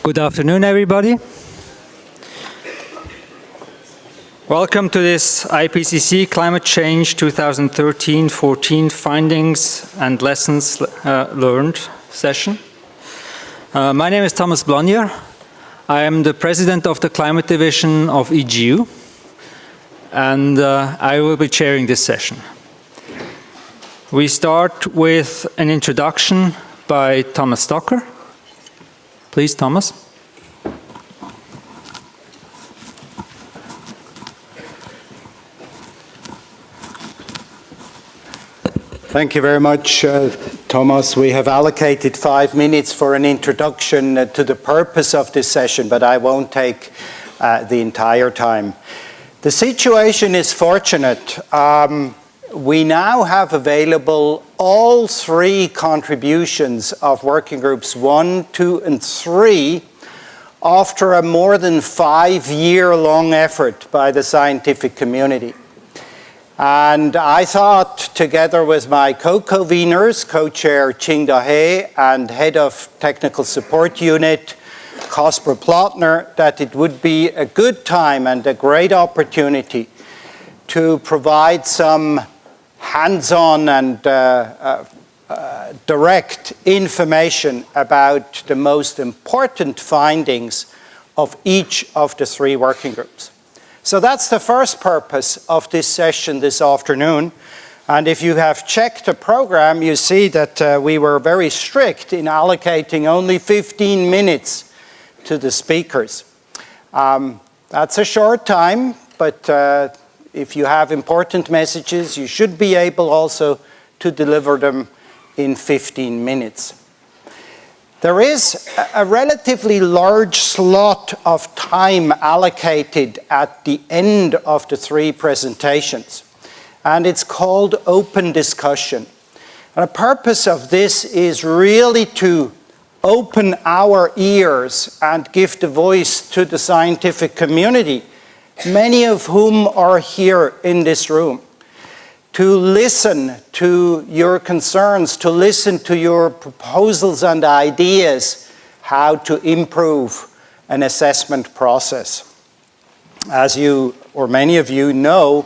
Good afternoon, everybody. Welcome to this IPCC Climate Change 2013-14 Findings and Lessons Learned session. My name is Thomas Blonier. I am the President of the Climate Division of EGU, and I will be chairing this session. We start with an introduction by Thomas Stocker. Please, Thomas. Thank you very much, Thomas. We have allocated 5 minutes for an introduction to the purpose of this session, but I won't take the entire time. The situation is fortunate. We now have available all 3 contributions of working groups 1, 2, and 3 after a more than 5-year-long effort by the scientific community. And I thought, together with my co-conveners, co-chair Ching Da-He and head of technical support unit, Kasper Plattner, that it would be a good time and a great opportunity to provide some hands-on and direct information about the most important findings of each of the 3 working groups. So that's the first purpose of this session this afternoon. And if you have checked the program, you see that we were very strict in allocating only 15 minutes to the speakers. That's a short time, but if you have important messages, you should be able also to deliver them in 15 minutes. There is a relatively large slot of time allocated at the end of the 3 presentations, and it's called open discussion. And the purpose of this is really to open our ears and give the voice to the scientific community, many of whom are here in this room, to listen to your concerns, to listen to your proposals and ideas how to improve an assessment process. As you, or many of you know,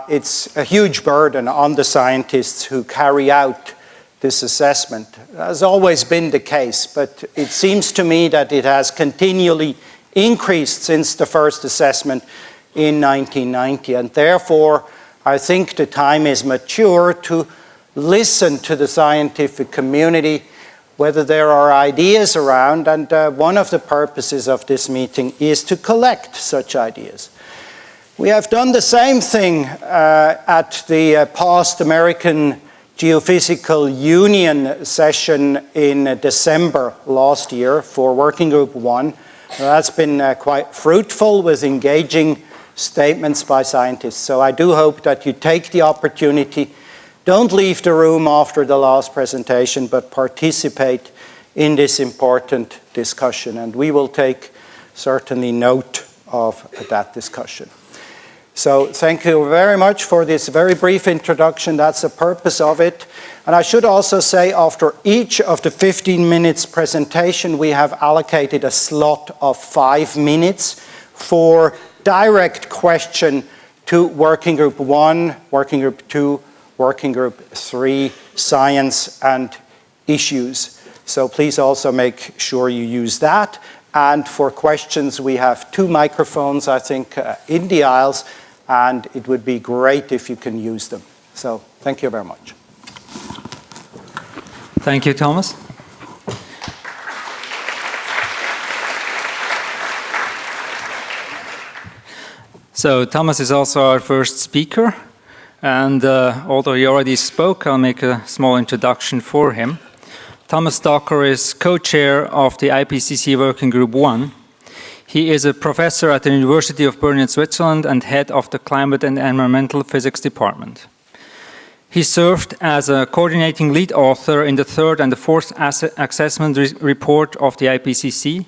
it's a huge burden on the scientists who carry out this assessment. It has always been the case, but it seems to me that it has continually increased since the first assessment in 1990, and therefore I think the time is mature to listen to the scientific community, whether there are ideas around, and one of the purposes of this meeting is to collect such ideas. We have done the same thing at the past American Geophysical Union session in December last year for Working Group 1. That's been quite fruitful with engaging statements by scientists. So I do hope that you take the opportunity, don't leave the room after the last presentation, but participate in this important discussion. And we will take certainly note of that discussion. So thank you very much for this very brief introduction. That's the purpose of it. And I should also say, after each of the 15 minutes presentation, we have allocated a slot of 5 minutes for direct question to Working Group 1, Working Group 2, Working Group 3, Science and Issues. So please also make sure you use that. And for questions, we have 2 microphones, I think, in the aisles, and it would be great if you can use them. So thank you very much. Thank you, Thomas. So Thomas is also our first speaker, and although he already spoke, I'll make a small introduction for him. Thomas Stocker is co-chair of the IPCC Working Group 1. He is a professor at the University of Bern in Switzerland and head of the Climate and Environmental Physics Department. He served as a coordinating lead author in the 3rd and the 4th assessment report of the IPCC,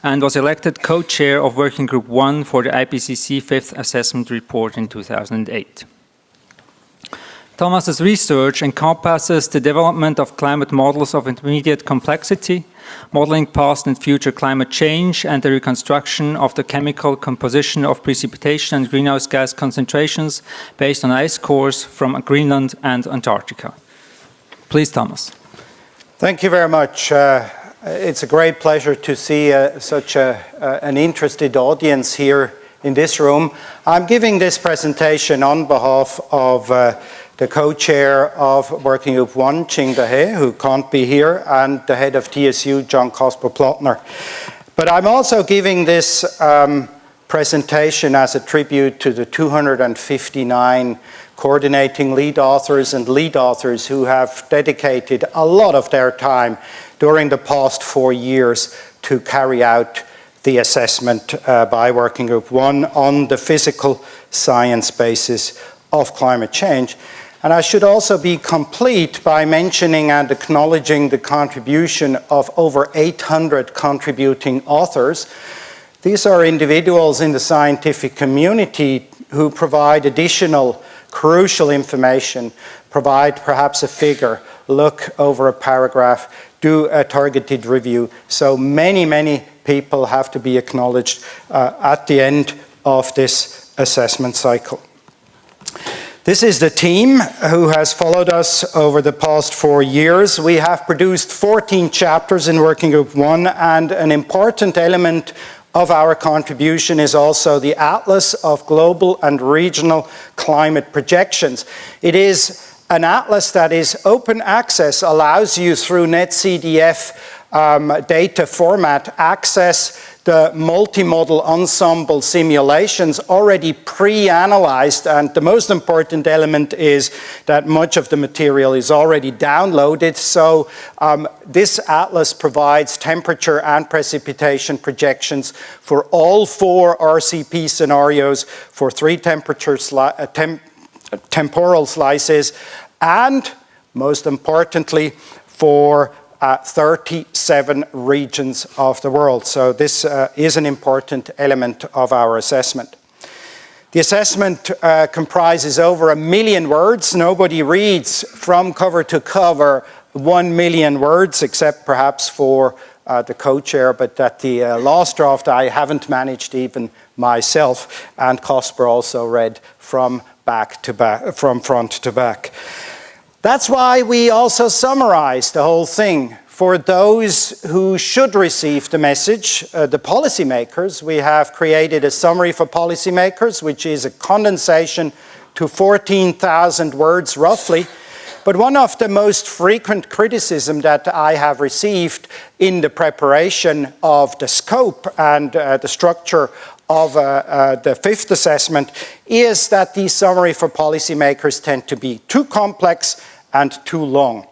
and was elected co-chair of Working Group 1 for the IPCC 5th Assessment Report in 2008. Thomas's research encompasses the development of climate models of intermediate complexity modeling past and future climate change and the reconstruction of the chemical composition of precipitation and greenhouse gas concentrations based on ice cores from Greenland and Antarctica. Please, Thomas. Thank you very much. It's a great pleasure to see such an interested audience here in this room. I'm giving this presentation on behalf of the co-chair of Working Group 1, Ching Dahe, who can't be here, and the head of TSU, John Kasper-Plottner. But I'm also giving this presentation as a tribute to the 259 coordinating lead authors and lead authors who have dedicated a lot of their time during the past 4 years to carry out the assessment by Working Group 1 on the physical science basis of climate change. And I should also be complete by mentioning and acknowledging the contribution of over 800 contributing authors. These are individuals in the scientific community who provide additional crucial information, provide perhaps a figure, look over a paragraph, do a targeted review. So many people have to be acknowledged at the end of this assessment cycle. This is the team who has followed us over the past 4 years. We have produced 14 chapters in Working Group 1, and an important element of our contribution is also the Atlas of Global and Regional Climate Projections. It is an atlas that is open access, allows you through NetCDF data format access the multi-model ensemble simulations already pre-analyzed, and the most important element is that much of the material is already downloaded. So this atlas provides temperature and precipitation projections for all 4 RCP scenarios for 3 temporal slices, and most importantly for 37 regions of the world. So this is an important element of our assessment. The assessment comprises over 1 million words. Nobody reads from cover to cover 1 million words, except perhaps for the co-chair, but at the last draft I haven't managed even myself, and Kasper also read from front to back. That's why we also summarize the whole thing. For those who should receive the message, the policymakers, we have created a summary for policymakers, which is a condensation to 14,000 words roughly. But one of the most frequent criticism that I have received in the preparation of the scope and the structure of the 5th assessment is that these summary for policymakers tend to be too complex and too long.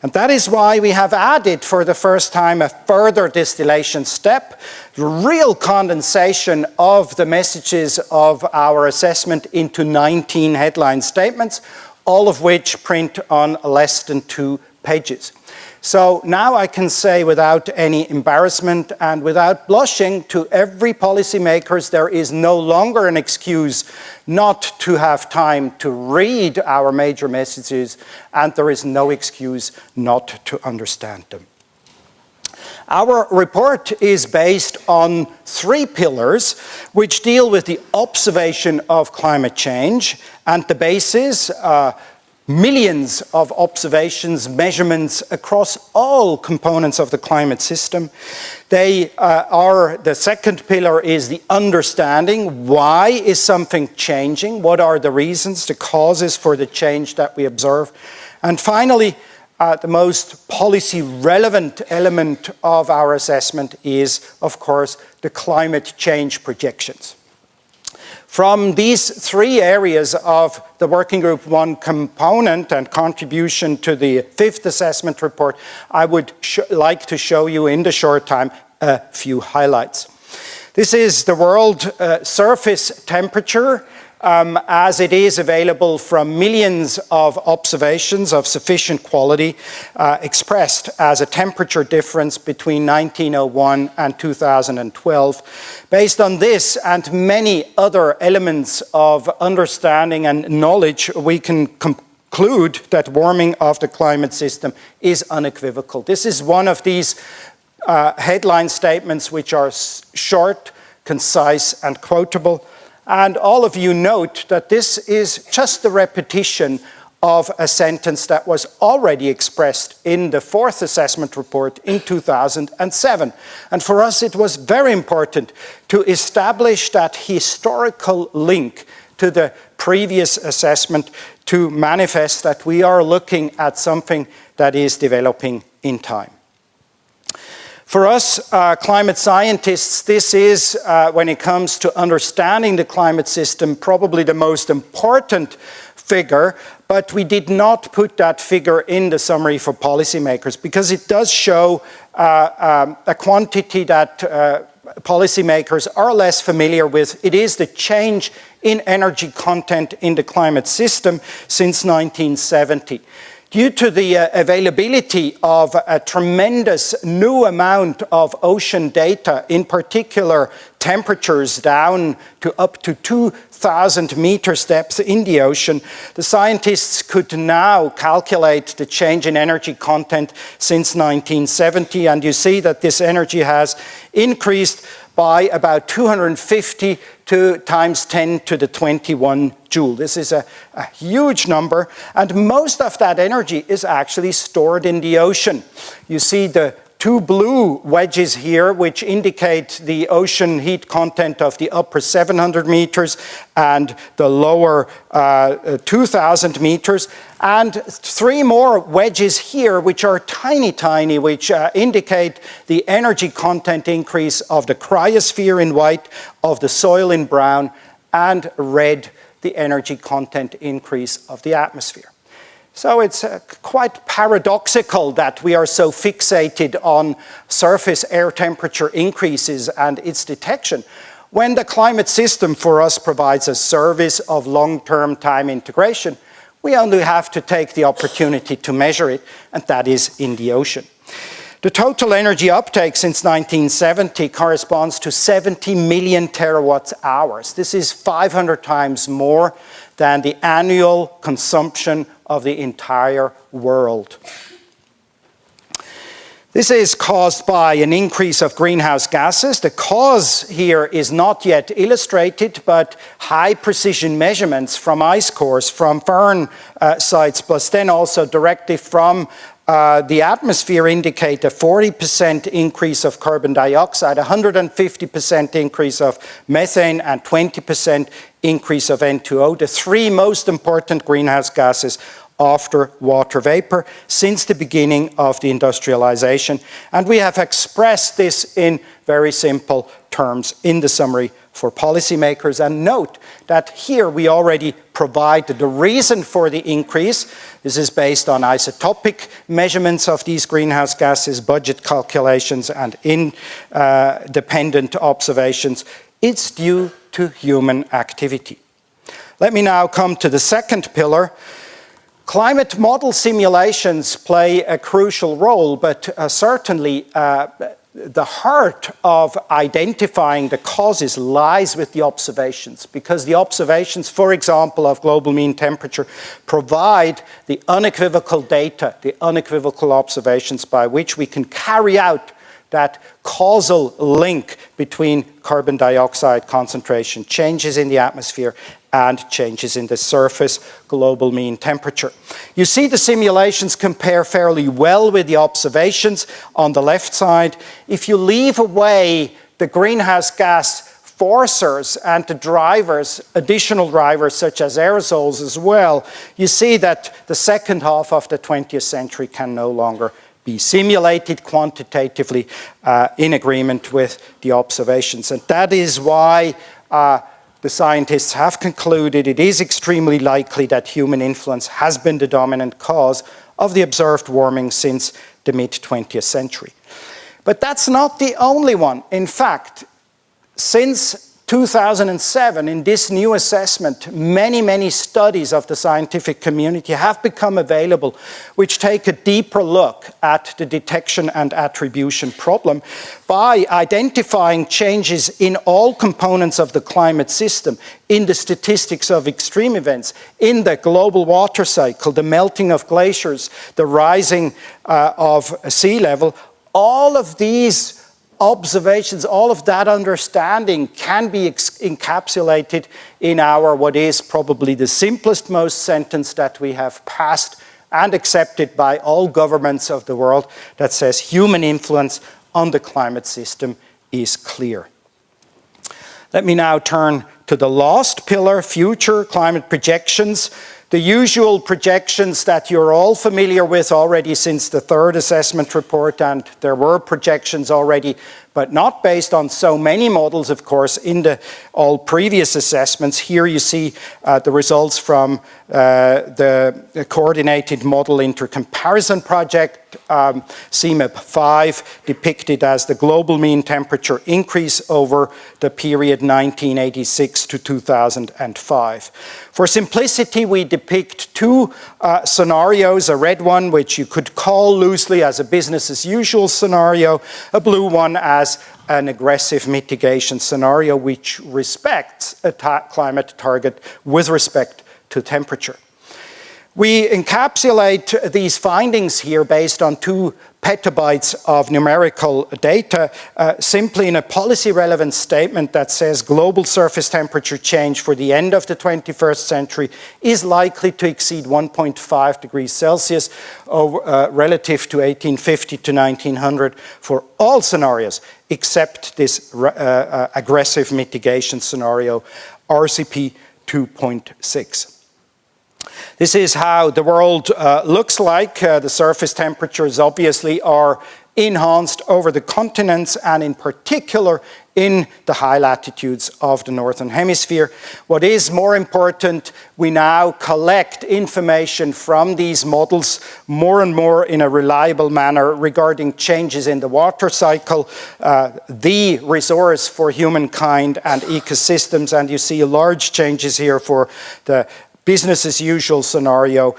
And that is why we have added for the first time a further distillation step, real condensation of the messages of our assessment into 19 headline statements, all of which print on less than 2 pages. So now I can say without any embarrassment and without blushing to every policymaker, there is no longer an excuse not to have time to read our major messages, and there is no excuse not to understand them. Our report is based on 3 pillars which deal with the observation of climate change, and the basis millions of observations, measurements across all components of the climate system. The second pillar is the understanding. Why is something changing? What are the reasons, the causes for the change that we observe? And finally, the most policy relevant element of our assessment is, of course, the climate change projections. From these 3 areas of the Working Group 1 component and contribution to the 5th assessment report, I would like to show you in the short time a few highlights. This is the world surface temperature as it is available from millions of observations of sufficient quality expressed as a temperature difference between 1901 and 2012. Based on this and many other elements of understanding and knowledge, we can conclude that warming of the climate system is unequivocal. This is one of these headline statements which are short, concise, and quotable. And all of you note that this is just the repetition of a sentence that was already expressed in the fourth assessment report in 2007. And for us, it was very important to establish that historical link to the previous assessment to manifest that we are looking at something that is developing in time. For us, climate scientists, this is, when it comes to understanding the climate system, probably the most important figure, but we did not put that figure in the summary for policymakers because it does show a quantity that policymakers are less familiar with. It is the change in energy content in the climate system since 1970. Due to the availability of a tremendous new amount of ocean data, in particular temperatures down to up to 2,000 meters depth in the ocean, the scientists could now calculate the change in energy content since 1970, and you see that this energy has increased by about 250 times 10 to the 21 joule. This is a huge number, and most of that energy is actually stored in the ocean. You see the two blue wedges here, which indicate the ocean heat content of the upper 700 meters and the lower 2,000 meters. And three more wedges here, which are tiny, tiny, which indicate the energy content increase of the cryosphere in white, of the soil in brown, and red, the energy content increase of the atmosphere. So it's quite paradoxical that we are so fixated on surface air temperature increases and its detection, when the climate system for us provides a service of long-term time integration. We only have to take the opportunity to measure it, and that is in the ocean. The total energy uptake since 1970 corresponds to 70 million terawatt hours. This is 500 times more than the annual consumption of the entire world. This is caused by an increase of greenhouse gases. The cause here is not yet illustrated, but high precision measurements from ice cores, from firn sites, plus then also directly from the atmosphere indicate a 40% increase of carbon dioxide, 150% increase of methane, and 20% increase of N2O, the three most important greenhouse gases after water vapor since the beginning of the industrialization. And we have expressed this in very simple terms in the summary for policymakers. And note that here we already provide the reason for the increase. This is based on isotopic measurements of these greenhouse gases, budget calculations, and independent observations. It's due to human activity. Let me now come to the second pillar. Climate model simulations play a crucial role, but certainly the heart of identifying the causes lies with the observations, because the observations, for example, of global mean temperature provide the unequivocal data, the unequivocal observations by which we can carry out that causal link between carbon dioxide concentration, changes in the atmosphere, and changes in the surface global mean temperature. You see the simulations compare fairly well with the observations on the left side. If you leave away the greenhouse gas forcers and the drivers, additional drivers such as aerosols as well, you see that the second half of the 20th century can no longer be simulated quantitatively in agreement with the observations. And that is why the scientists have concluded it is extremely likely that human influence has been the dominant cause of the observed warming since the mid-20th century. But that's not the only one. In fact, since 2007, in this new assessment, many studies of the scientific community have become available which take a deeper look at the detection and attribution problem by identifying changes in all components of the climate system, in the statistics of extreme events, in the global water cycle, the melting of glaciers, the rising of sea level, all of these observations, all of that understanding can be encapsulated in our, what is probably the simplest most sentence that we have passed and accepted by all governments of the world, that says human influence on the climate system is clear. Let me now turn to the last pillar, future climate projections. The usual projections that you're all familiar with already since the third assessment report, and there were projections already, but not based on so many models, of course, in all previous assessments. Here you see the results from the Coordinated Model Intercomparison Project, CMIP5, depicted as the global mean temperature increase over the period 1986 to 2005. For simplicity, we depict two scenarios, a red one, which you could call loosely as a business as usual scenario, a blue one as an aggressive mitigation scenario, which respects a climate target with respect to temperature. We encapsulate these findings here based on 2 petabytes of numerical data, simply in a policy relevant statement that says global surface temperature change for the end of the 21st century is likely to exceed 1.5 degrees Celsius relative to 1850 to 1900 for all scenarios except this aggressive mitigation scenario, RCP 2.6. This is how the world looks like. The surface temperatures obviously are enhanced over the continents and in particular in the high latitudes of the Northern Hemisphere. What is more important, we now collect information from these models more and more in a reliable manner regarding changes in the water cycle, the resource for humankind and ecosystems, and you see large changes here for the business as usual scenario.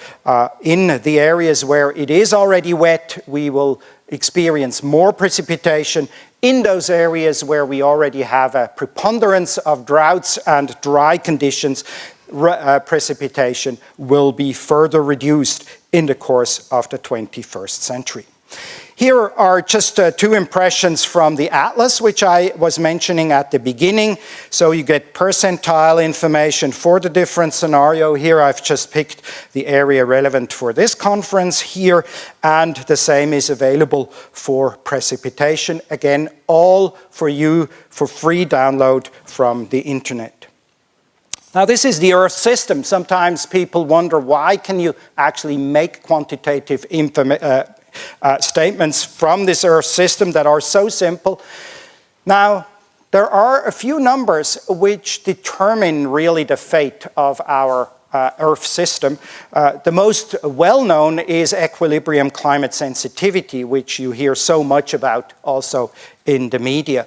In the areas where it is already wet, we will experience more precipitation. In those areas where we already have a preponderance of droughts and dry conditions, precipitation will be further reduced in the course of the 21st century. Here are just 2 impressions from the atlas, which I was mentioning at the beginning. So you get percentile information for the different scenario. Here I've just picked the area relevant for this conference here, and the same is available for precipitation. Again, all for you for free download from the internet. Now, this is the Earth system. Sometimes people wonder, why can you actually make quantitative statements from this Earth system that are so simple? Now, there are a few numbers which determine really the fate of our Earth system. The most well-known is equilibrium climate sensitivity, which you hear so much about also in the media.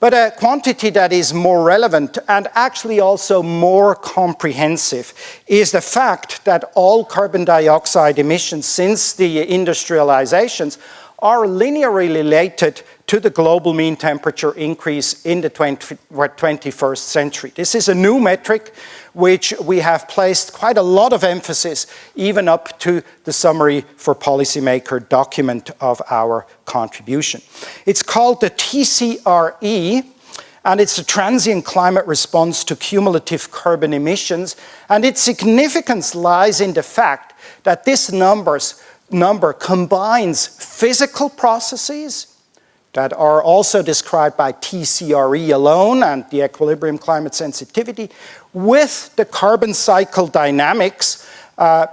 But a quantity that is more relevant and actually also more comprehensive is the fact that all carbon dioxide emissions since the industrializations are linearly related to the global mean temperature increase in the 21st century. This is a new metric which we have placed quite a lot of emphasis even up to the summary for policymaker document of our contribution. It's called the TCRE, and it's a transient climate response to cumulative carbon emissions, and its significance lies in the fact that this number combines physical processes that are also described by TCRE alone and the equilibrium climate sensitivity with the carbon cycle dynamics,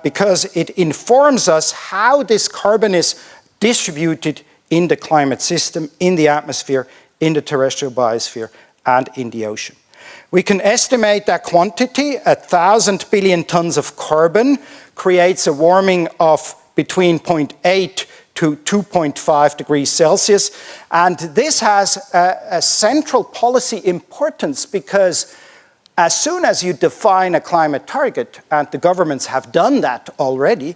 because it informs us how this carbon is distributed in the climate system, in the atmosphere, in the terrestrial biosphere, and in the ocean. We can estimate that quantity, 1,000 billion tons of carbon, creates a warming of between 0.8 to 2.5 degrees Celsius. And this has a central policy importance because as soon as you define a climate target, and the governments have done that already,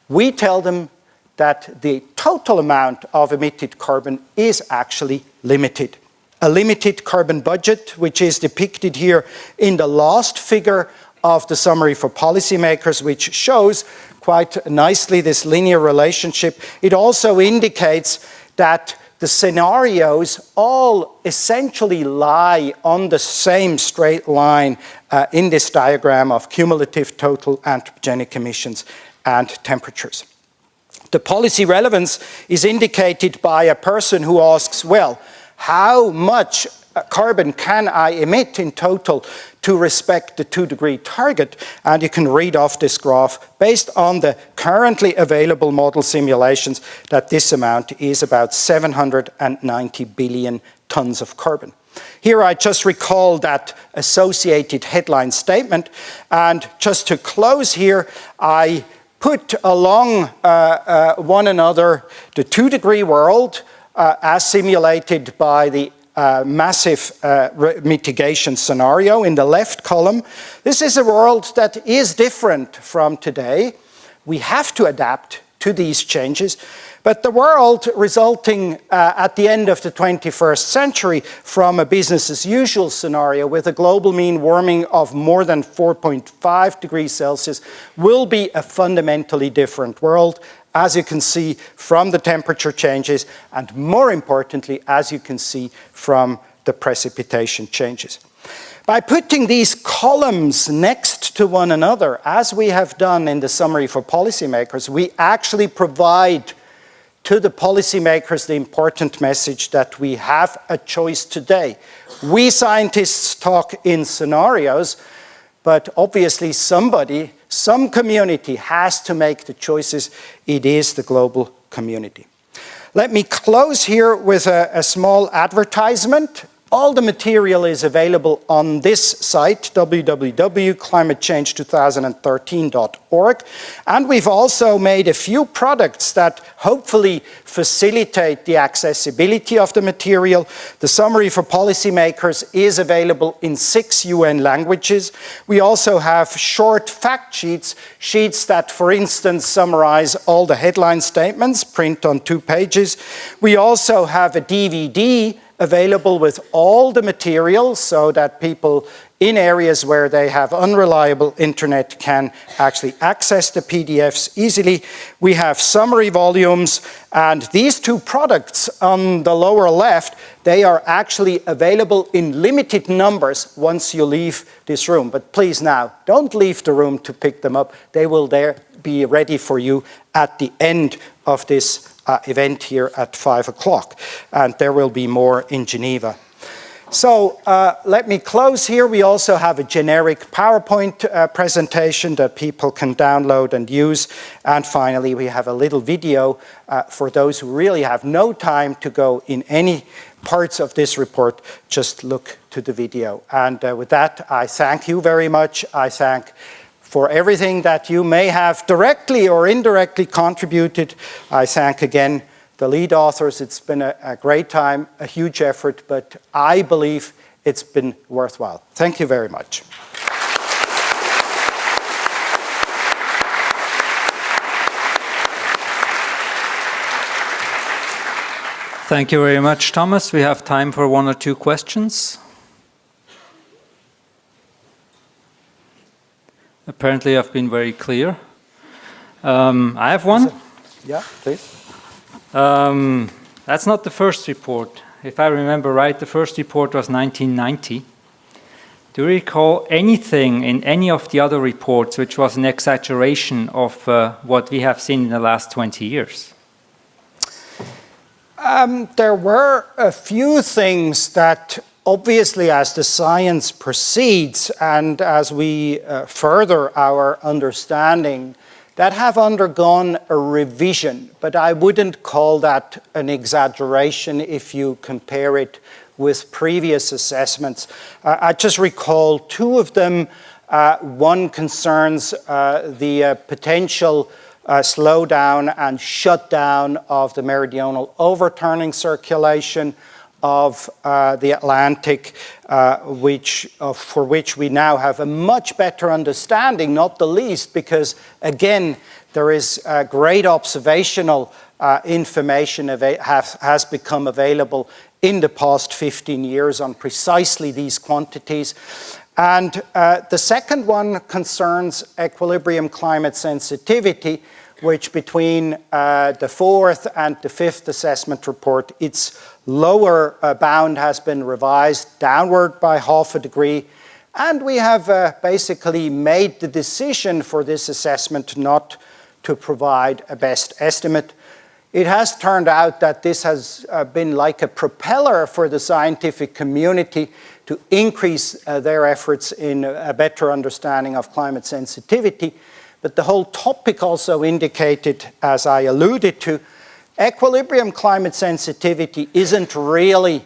we tell them that the total amount of emitted carbon is actually limited. A limited carbon budget, which is depicted here in the last figure of the summary for policymakers, which shows quite nicely this linear relationship. It also indicates that the scenarios all essentially lie on the same straight line in this diagram of cumulative total anthropogenic emissions and temperatures. The policy relevance is indicated by a person who asks, well, how much carbon can I emit in total to respect the 2-degree target? And you can read off this graph based on the currently available model simulations that this amount is about 790 billion tons of carbon. Here I just recall that associated headline statement, and just to close here, I put along one another the 2-degree world as simulated by the massive mitigation scenario in the left column. This is a world that is different from today. We have to adapt to these changes, but the world resulting at the end of the 21st century from a business as usual scenario with a global mean warming of more than 4.5 degrees Celsius will be a fundamentally different world, as you can see from the temperature changes, and more importantly, as you can see from the precipitation changes. By putting these columns next to one another, as we have done in the summary for policymakers, we actually provide to the policymakers the important message that we have a choice today. We scientists talk in scenarios, but obviously somebody, some community has to make the choices. It is the global community. Let me close here with a small advertisement. All the material is available on this site, www.climatechange2013.org. And we've also made a few products that hopefully facilitate the accessibility of the material. The summary for policymakers is available in 6 UN languages. We also have short fact sheets, sheets that, for instance, summarize all the headline statements, print on 2 pages. We also have a DVD available with all the material so that people in areas where they have unreliable internet can actually access the PDFs easily. We have summary volumes, and these 2 products on the lower left, they are actually available in limited numbers once you leave this room. But please now, don't leave the room to pick them up. They will be ready for you at the end of this event here at 5 o'clock, and there will be more in Geneva. So let me close here. We also have a generic PowerPoint presentation that people can download and use. And finally, we have a little video for those who really have no time to go in any parts of this report. Just look to the video. And with that, I thank you very much. I thank for everything that you may have directly or indirectly contributed. I thank again the lead authors. It's been a great time, a huge effort, but I believe it's been worthwhile. Thank you very much. Thank you very much, Thomas. We have time for 1 or 2 questions. Apparently, I've been very clear. I have one. Yeah, please. That's not the first report. If I remember right, the first report was 1990. Do you recall anything in any of the other reports which was an exaggeration of what we have seen in the last 20 years? There were a few things that obviously, as the science proceeds and as we further our understanding, that have undergone a revision, but I wouldn't call that an exaggeration if you compare it with previous assessments. I just recall 2 of them. One concerns the potential slowdown and shutdown of the meridional overturning circulation of the Atlantic, for which we now have a much better understanding, not the least because, again, there is great observational information has become available in the past 15 years on precisely these quantities. And the second one concerns equilibrium climate sensitivity, which between the fourth and the fifth assessment report, its lower bound has been revised downward by 0.5 degree. And we have basically made the decision for this assessment not to provide a best estimate. It has turned out that this has been like a propeller for the scientific community to increase their efforts in a better understanding of climate sensitivity. But the whole topic also indicated, as I alluded to, equilibrium climate sensitivity isn't really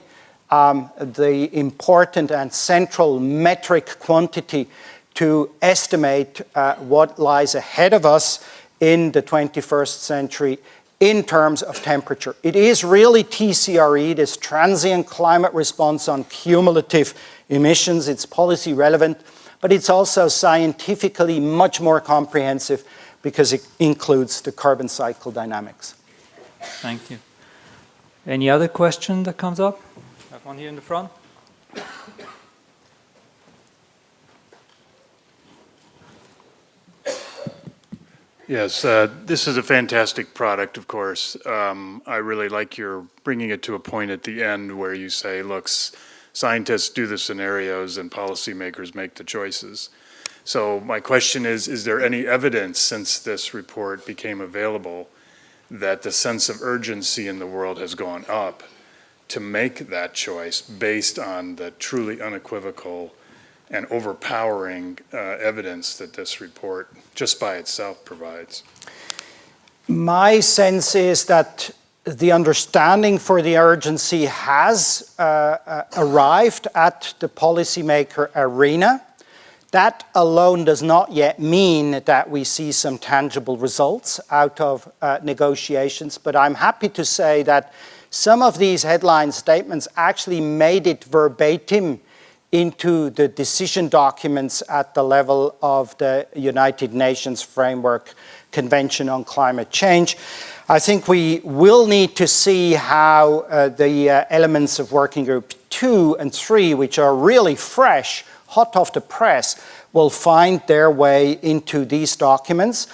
the important and central metric quantity to estimate what lies ahead of us in the 21st century in terms of temperature. It is really TCRE, this transient climate response on cumulative emissions. It's policy relevant, but it's also scientifically much more comprehensive because it includes the carbon cycle dynamics. Thank you. Any other question that comes up? I have one here in the front. Yes, this is a fantastic product, of course. I really like your bringing it to a point at the end where you say, look, scientists do the scenarios and policymakers make the choices. So my question is there any evidence since this report became available that the sense of urgency in the world has gone up to make that choice based on the truly unequivocal and overpowering evidence that this report just by itself provides? My sense is that the understanding for the urgency has arrived at the policymaker arena. That alone does not yet mean that we see some tangible results out of negotiations, but I'm happy to say that some of these headline statements actually made it verbatim into the decision documents at the level of the United Nations Framework Convention on Climate Change. I think we will need to see how the elements of Working Group 2 and 3, which are really fresh, hot off the press, will find their way into these documents.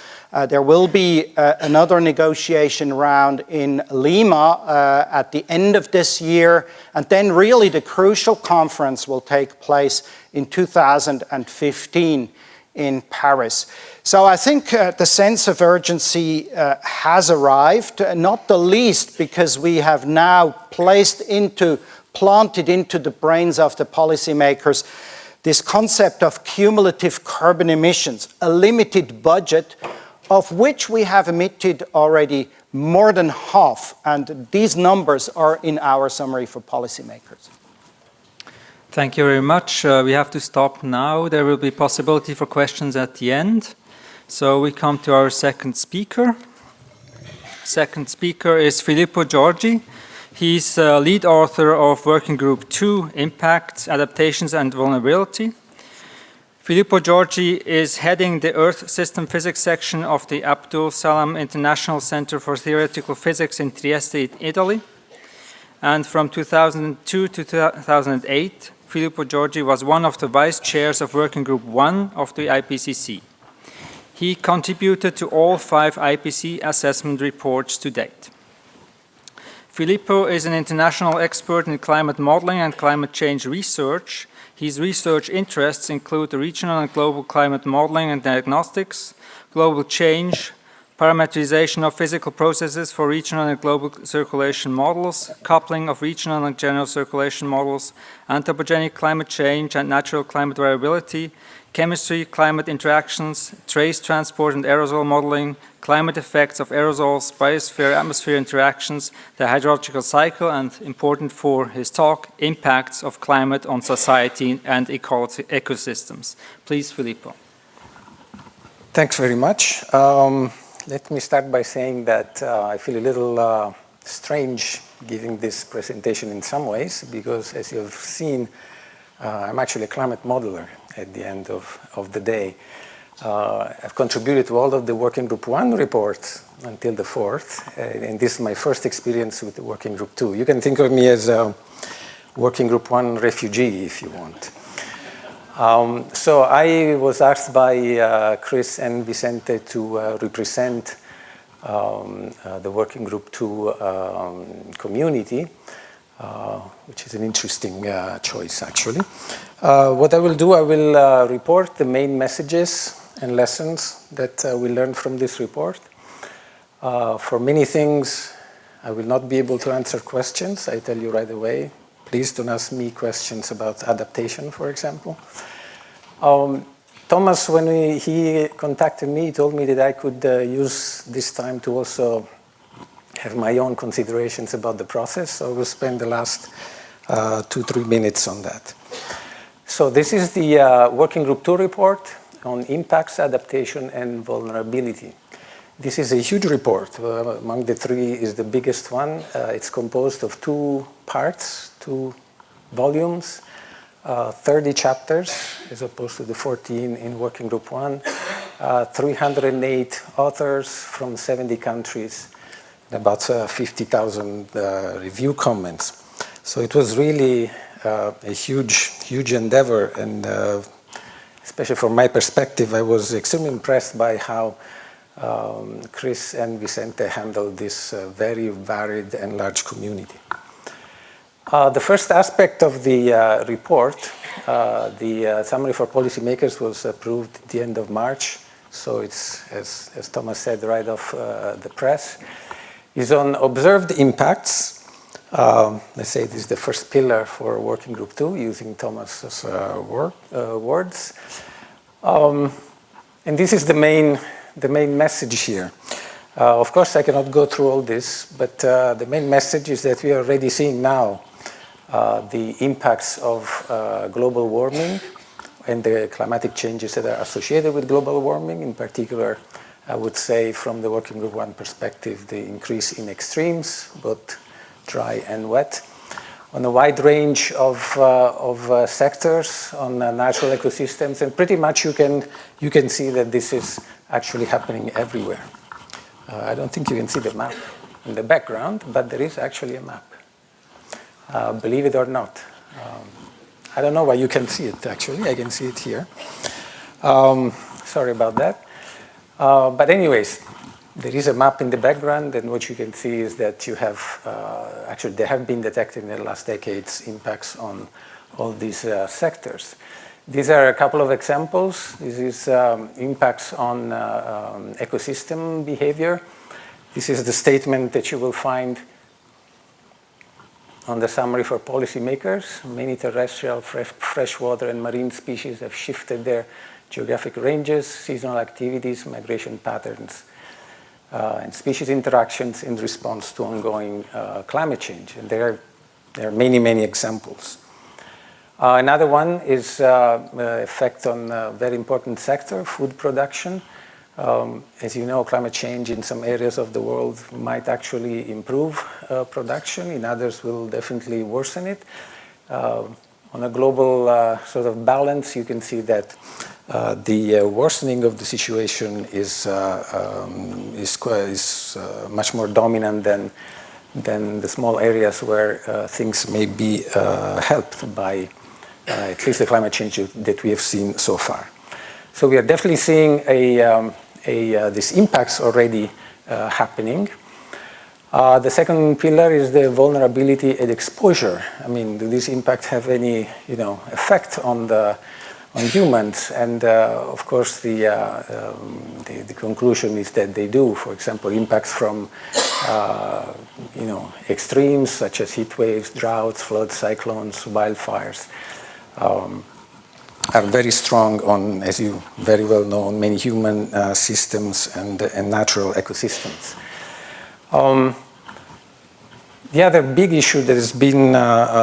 There will be another negotiation round in Lima at the end of this year, and then really the crucial conference will take place in 2015 in Paris. So I think the sense of urgency has arrived, not the least because we have now planted into the brains of the policymakers this concept of cumulative carbon emissions, a limited budget of which we have emitted already more than half, and these numbers are in our summary for policymakers. Thank you very much. We have to stop now. There will be possibility for questions at the end. So we come to our second speaker. Second speaker is Filippo Giorgi. He's lead author of Working Group 2, Impact, Adaptations and Vulnerability. Filippo Giorgi is heading the Earth System Physics section of the Abdul Salam International Center for Theoretical Physics in Trieste, Italy. And from 2002 to 2008, Filippo Giorgi was one of the vice chairs of Working Group 1 of the IPCC. He contributed to all 5 IPCC assessment reports to date. Filippo is an international expert in climate modeling and climate change research. His research interests include the regional and global climate modeling and diagnostics, global change, parameterization of physical processes for regional and global circulation models, coupling of regional and general circulation models, anthropogenic climate change and natural climate variability, chemistry, climate interactions, trace transport and aerosol modeling, climate effects of aerosols, biosphere-atmosphere interactions, the hydrological cycle, and important for his talk, impacts of climate on society and ecosystems. Please, Filippo. Thanks very much. Let me start by saying that I feel a little strange giving this presentation in some ways, because as you've seen, I'm actually a climate modeler at the end of the day. I've contributed to all of the Working Group 1 reports until the 4th, and this is my first experience with the Working Group 2. You can think of me as a Working Group 1 refugee, if you want. So I was asked by Chris and Vicente to represent the Working Group 2 community, which is an interesting choice, actually. What I will do, I will report the main messages and lessons that we learned from this report. For many things, I will not be able to answer questions. I tell you right away. Please don't ask me questions about adaptation, for example. Thomas, when he contacted me, he told me that I could use this time to also have my own considerations about the process. So I will spend the last 2-3 minutes on that. So this is the Working Group 2 report on impacts, adaptation, and vulnerability. This is a huge report. Among the three is the biggest one. It's composed of 2 parts, 2 volumes, 30 chapters, as opposed to the 14 in Working Group 1, 308 authors from 70 countries, and about 50,000 review comments. So it was really a huge endeavor, and especially from my perspective, I was extremely impressed by how Chris and Vicente handled this very varied and large community. The first aspect of the report, the summary for policymakers, was approved at the end of March. So it's, as Thomas said, right off the press, is on observed impacts. Let's say this is the first pillar for Working Group 2, using Thomas's words. And this is the main message here. Of course, I cannot go through all this, but the main message is that we are already seeing now the impacts of global warming and the climatic changes that are associated with global warming. In particular, I would say from the Working Group 1 perspective, the increase in extremes, both dry and wet, on a wide range of sectors, on natural ecosystems, and pretty much you can see that this is actually happening everywhere. I don't think you can see the map in the background, but there is actually a map. Believe it or not. I don't know why you can see it, actually. I can see it here. Sorry about that. But anyways, there is a map in the background, and what you can see is that you have, actually, there have been detected in the last decades impacts on all these sectors. These are a couple of examples. This is impacts on ecosystem behavior. This is the statement that you will find on the summary for policymakers. Many terrestrial, freshwater, and marine species have shifted their geographic ranges, seasonal activities, migration patterns, and species interactions in response to ongoing climate change. And there are many examples. Another one is effect on a very important sector, food production. As you know, climate change in some areas of the world might actually improve production. In others will definitely worsen it. On a global sort of balance, you can see that the worsening of the situation is much more dominant than the small areas where things may be helped by at least the climate change that we have seen so far. So we are definitely seeing these impacts already happening. The second pillar is the vulnerability and exposure. I mean, do these impacts have any, effect on humans? And of course, the conclusion is that they do. For example, impacts from extremes such as heat waves, droughts, floods, cyclones, wildfires. Are very strong on, as you very well know, on many human systems and natural ecosystems. The other big issue that has been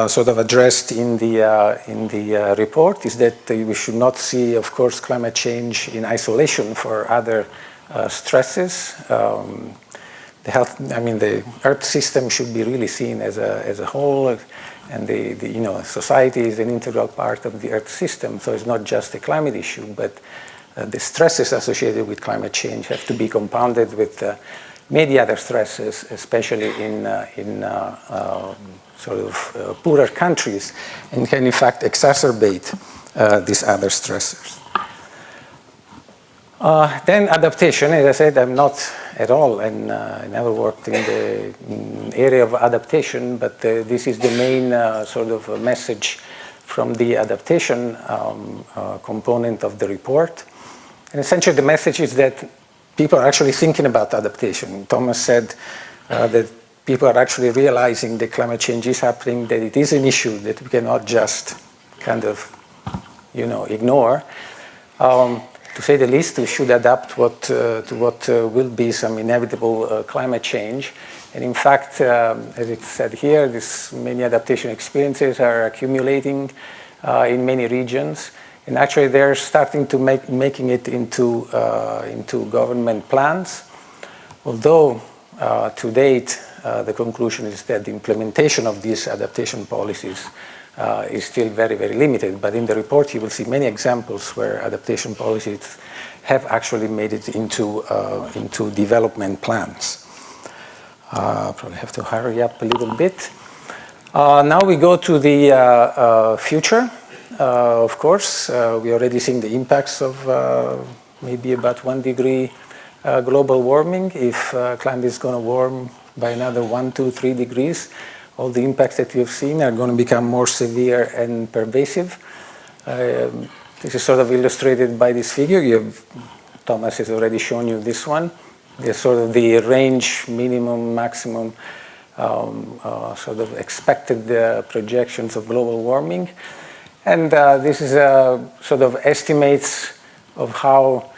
sort of addressed in the report is that we should not see, of course, climate change in isolation for other stresses. The Earth system should be really seen as a whole. And society is an integral part of the Earth system, so it's not just a climate issue, but the stresses associated with climate change have to be compounded with many other stresses, especially in poorer countries, and can in fact exacerbate these other stressors. Then adaptation. As I said, I'm not at all, and I never worked in the area of adaptation, but this is the main sort of message from the adaptation component of the report. And essentially the message is that people are actually thinking about adaptation. Thomas said that people are actually realizing that climate change is happening, that it is an issue that we cannot just kind of, ignore. To say the least, we should adapt to what will be some inevitable climate change. And in fact, as it said here, many adaptation experiences are accumulating in many regions. And actually, they're starting to making it into government plans. Although, to date, the conclusion is that the implementation of these adaptation policies is still very, very limited. But in the report, you will see many examples where adaptation policies have actually made it into development plans. Probably have to hurry up a little bit. Now we go to the future. Of course, we already seeing the impacts of maybe about 1 degree global warming. If climate is going to warm by another 1, 2, 3 degrees, all the impacts that we have seen are going to become more severe and pervasive. This is sort of illustrated by this figure. Thomas has already shown you this one. There's sort of the range, minimum, maximum, sort of expected projections of global warming. And this is sort of estimates of how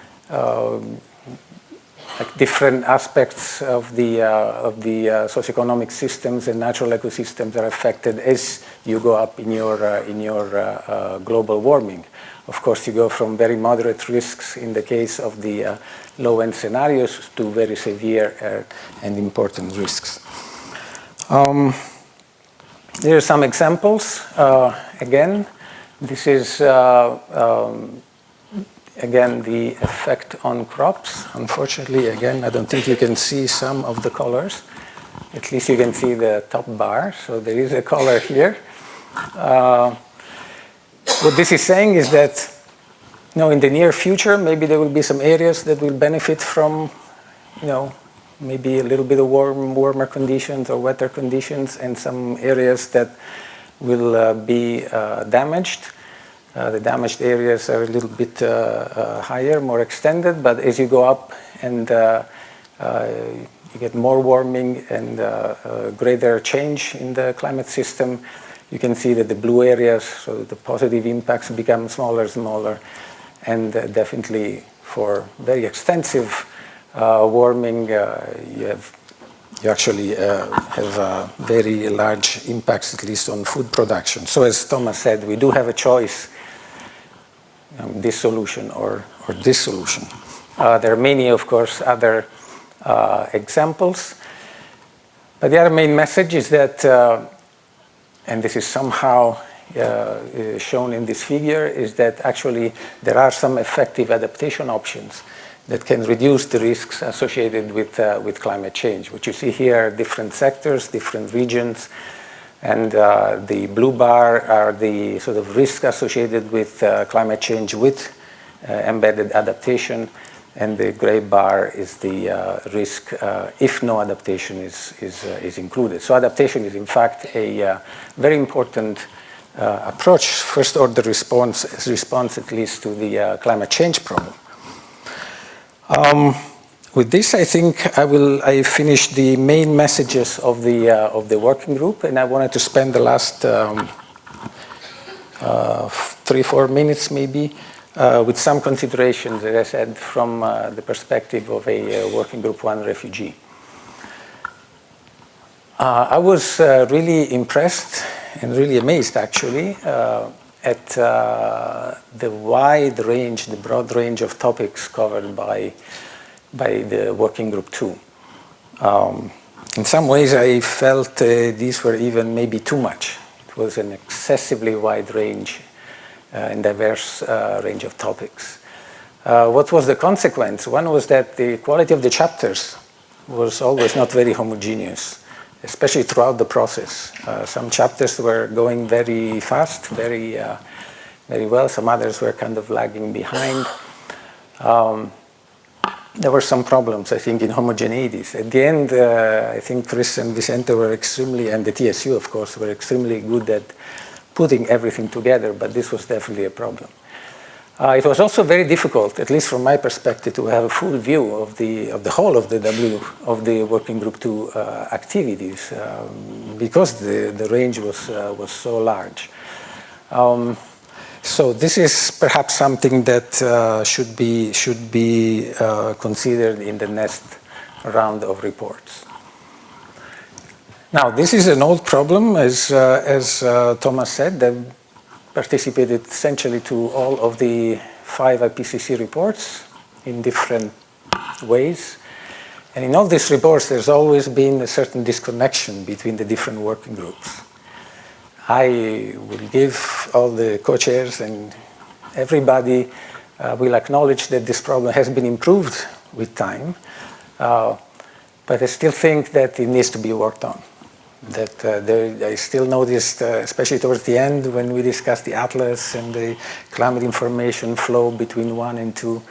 different aspects of the socioeconomic systems and natural ecosystems are affected as you go up in your global warming. Of course, you go from very moderate risks in the case of the low-end scenarios to very severe and important risks. There are some examples. Again, this is again, the effect on crops. Unfortunately, again, I don't think you can see some of the colors. At least you can see the top bar. So there is a color here. What this is saying is that, in the near future, maybe there will be some areas that will benefit from, maybe a little bit of warmer conditions or wetter conditions, and some areas that will be damaged. The damaged areas are a little bit higher, more extended, but as you go up and you get more warming and greater change in the climate system, you can see that the blue areas, so the positive impacts become smaller, and definitely for very extensive warming, you actually have very large impacts, at least on food production. So as Thomas said, we do have a choice. This solution or this solution. There are many, of course, other examples. But the other main message is that, and this is somehow shown in this figure, is that actually there are some effective adaptation options that can reduce the risks associated with climate change. What you see here are different sectors, different regions. And the blue bar are the sort of risk associated with climate change with embedded adaptation, and the gray bar is the risk if no adaptation is included. So adaptation is in fact a very important approach, first order response at least to the climate change problem. With this, I think I finished the main messages of the working group, and I wanted to spend the last 3-4 minutes maybe with some considerations, as I said, from the perspective of a working group 1 refugee. I was really impressed and really amazed, actually, at the wide range, the broad range of topics covered by the working group 2. In some ways, I felt these were even maybe too much. It was an excessively wide range and diverse range of topics. What was the consequence? One was that the quality of the chapters was always not very homogeneous, especially throughout the process. Some chapters were going very fast, very well. Some others were kind of lagging behind. there were some problems, I think, in homogeneities. At the end, I think Chris and Vicente were extremely, and the TSU, of course, were extremely good at putting everything together, but this was definitely a problem. It was also very difficult, at least from my perspective, to have a full view of the whole of the Working Group 2 activities, because the range was so large. So this is perhaps something that should be considered in the next round of reports. Now, this is an old problem, as Thomas said, that participated essentially to all of the 5 IPCC reports in different ways. And in all these reports, there's always been a certain disconnection between the different working groups. I will give all the co-chairs and everybody will acknowledge that this problem has been improved with time, but I still think that it needs to be worked on. That I still noticed, especially towards the end, when we discussed the atlas and the climate information flow between 1 and 2,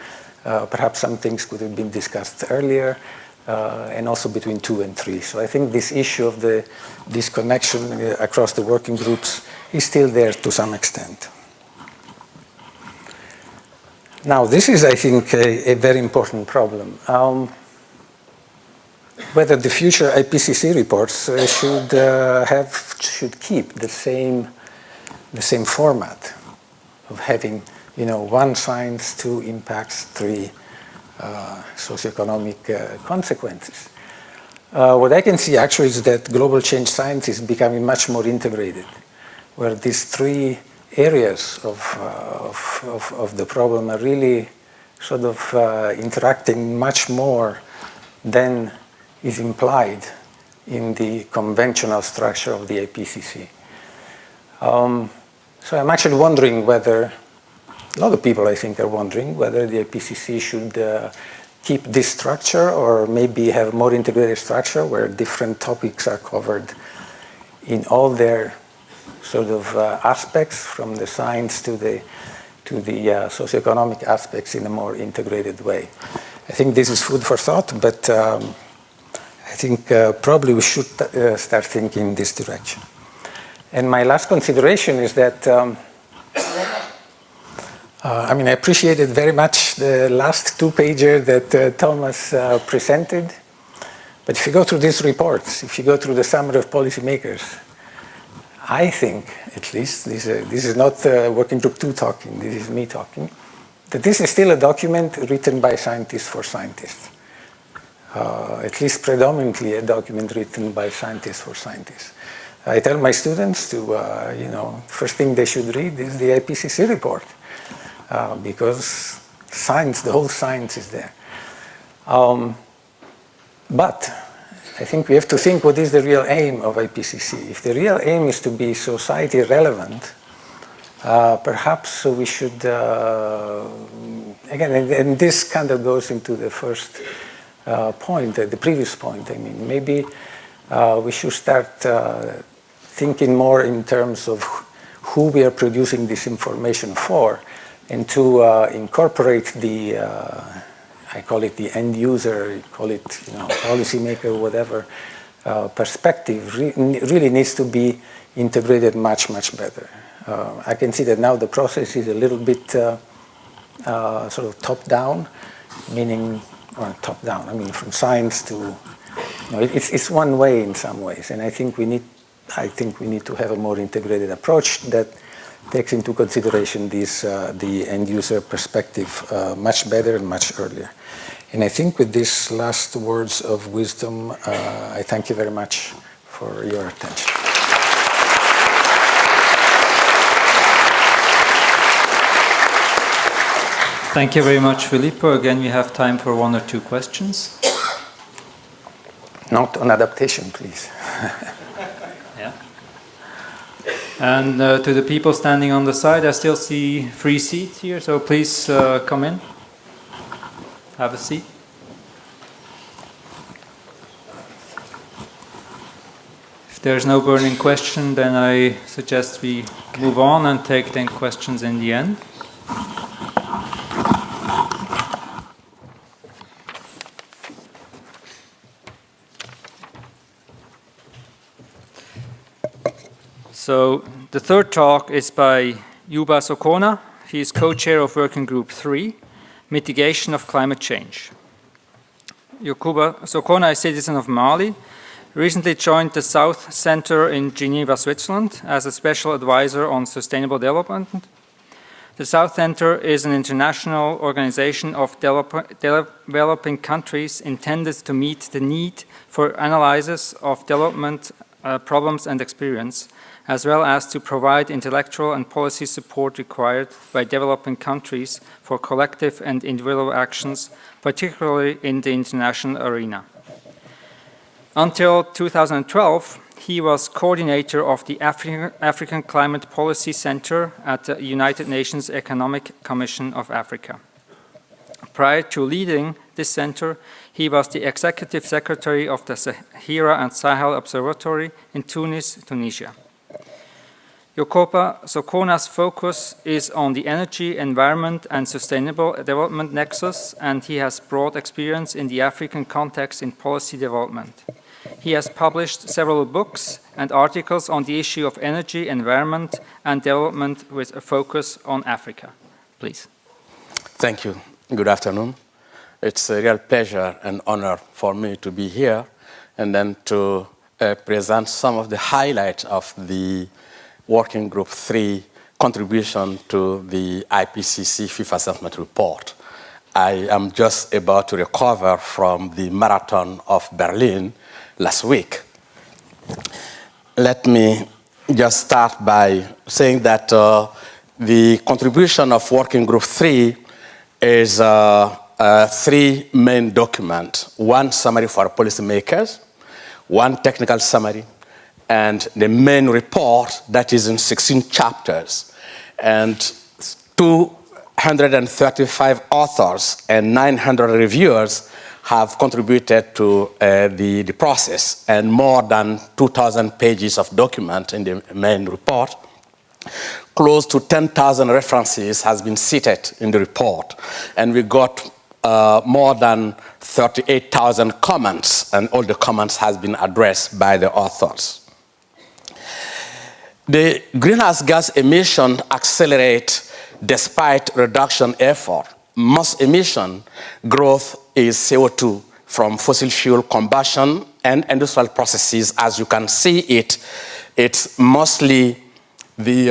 perhaps some things could have been discussed earlier, and also between 2 and 3. So I think this issue of the disconnection across the working groups is still there to some extent. Now, this is, I think, a very important problem. Whether the future IPCC reports should keep the same format of having, 1 science, 2 impacts, 3 socioeconomic consequences. What I can see actually is that global change science is becoming much more integrated, where these 3 areas of the problem are really sort of interacting much more than is implied in the conventional structure of the IPCC. So I'm actually wondering whether, a lot of people I think are wondering whether the IPCC should keep this structure or maybe have a more integrated structure where different topics are covered in all their sort of aspects, from the science to the socioeconomic aspects, in a more integrated way. I think this is food for thought, but I think probably we should start thinking in this direction. And my last consideration is that, I appreciated very much the last 2-pager that Thomas presented. But if you go through these reports, if you go through the summary of policymakers, I think, at least, this is not Working Group 2 talking, this is me talking, that this is still a document written by scientists for scientists. At least predominantly a document written by scientists for scientists. I tell my students to, first thing they should read is the IPCC report, because science, the whole science is there. But I think we have to think, what is the real aim of IPCC? If the real aim is to be society relevant, perhaps we should, again, and this kind of goes into the first point, the previous point. Maybe we should start thinking more in terms of who we are producing this information for, and to incorporate the, I call it the end user, you call it policymaker, whatever, perspective really needs to be integrated much, much better. I can see that now the process is a little bit sort of top-down, meaning, or top-down, from science to, it's one way in some ways, and I think we need to have a more integrated approach that takes into consideration this, the end user perspective much better and much earlier. And I think with these last words of wisdom, I thank you very much for your attention. Thank you very much, Filippo. Again, we have time for 1 or 2 questions. Not on adaptation, please. Yeah. And to the people standing on the side, I still see free seats here, so please come in. Have a seat. If there's no burning question, then I suggest we move on and take then questions in the end. So the third talk is by Yuba Sokona. He is co-chair of Working Group 3, Mitigation of Climate Change. Yuba Sokona is a citizen of Mali, recently joined the South Center in Geneva, Switzerland, as a special advisor on sustainable development. The South Center is an international organization of developing countries intended to meet the need for analysis of development problems and experience, as well as to provide intellectual and policy support required by developing countries for collective and individual actions, particularly in the international arena. Until 2012, he was coordinator of the African Climate Policy Center at the United Nations Economic Commission of Africa. Prior to leading this center, he was the executive secretary of the Sahara and Sahel Observatory in Tunis, Tunisia. Yuba Sokona's focus is on the energy, environment, and sustainable development nexus, and he has broad experience in the African context in policy development. He has published several books and articles on the issue of energy, environment, and development with a focus on Africa. Please. Thank you. Good afternoon. It's a real pleasure and honor for me to be here and then to present some of the highlights of the Working Group 3 contribution to the IPCC Fifth Assessment Report. I am just about to recover from the marathon of Berlin last week. Let me just start by saying that the contribution of Working Group 3 is three main documents: one summary for policymakers, one technical summary, and the main report that is in 16 chapters. And 235 authors and 900 reviewers have contributed to the process, and more than 2,000 pages of document in the main report. Close to 10,000 references has been cited in the report, and we got more than 38,000 comments, and all the comments has been addressed by the authors. The greenhouse gas emission accelerate despite reduction effort. Most emission growth is CO2 from fossil fuel combustion and industrial processes. As you can see it's mostly the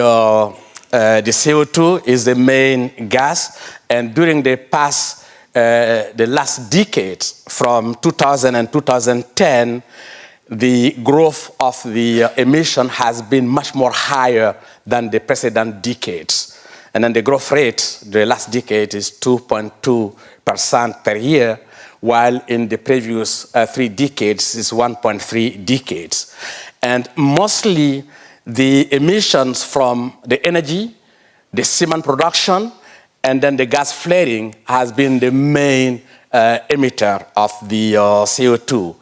CO2 is the main gas, and during the last decades, from 2000 and 2010, the growth of the emission has been much more higher than the precedent decades. And then the growth rate, the last decade, is 2.2% per year, while in the previous 3 decades is 1.3 decades. And mostly the emissions from the energy, the cement production, and then the gas flaring has been the main emitter of the CO2.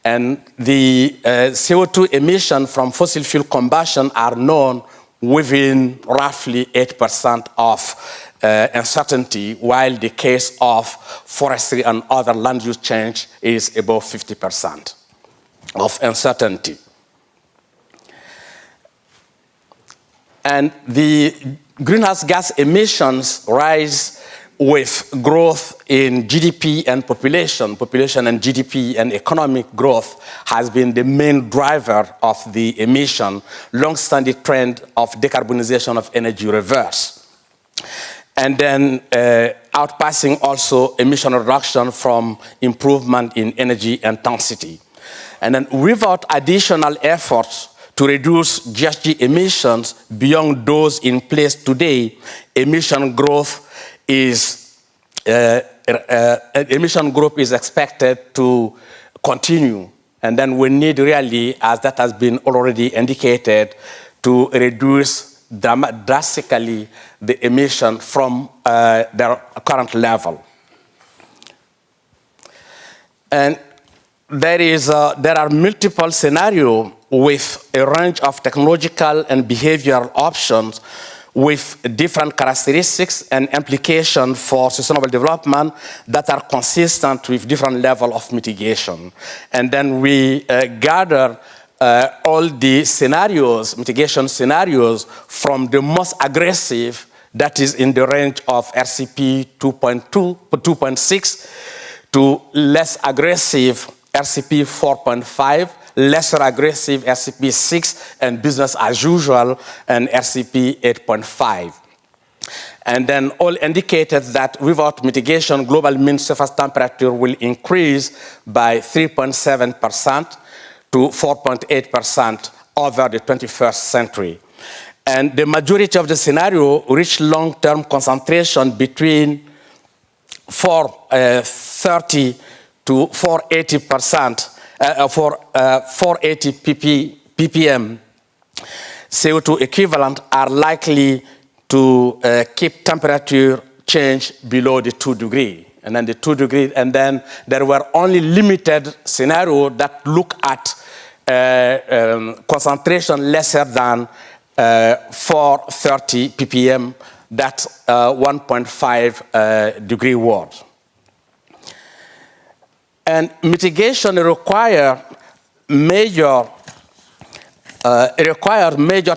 And the CO2 emission from fossil fuel combustion are known within roughly 8% of uncertainty, while the case of forestry and other land use change is above 50% of uncertainty. And the greenhouse gas emissions rise with growth in GDP and population. Population and GDP and economic growth has been the main driver of the emission. Long-standing trend of decarbonisation of energy reverse. And then outpassing also emission reduction from improvement in energy intensity. And then without additional efforts to reduce GHG emissions beyond those in place today, emission growth is expected to continue. And then we need really, as that has been already indicated, to reduce drastically the emission from their current level. And there are multiple scenarios with a range of technological and behavioral options with different characteristics and implications for sustainable development that are consistent with different levels of mitigation. And then we gather all the scenarios, mitigation scenarios, from the most aggressive, that is in the range of RCP 2.6, to less aggressive RCP 4.5, lesser aggressive RCP 6, and business as usual, and RCP 8.5. And then all indicated that without mitigation, global mean surface temperature will increase by 3.7% to 4.8% over the 21st century. And the majority of the scenario reach long-term concentration between 430 to 480%, 480 ppm CO2 equivalent are likely to keep temperature change below the 2 degree. And then the 2 degree, and then there were only limited scenarios that look at concentration lesser than 430 ppm, that's 1.5 degree world. And mitigation requires major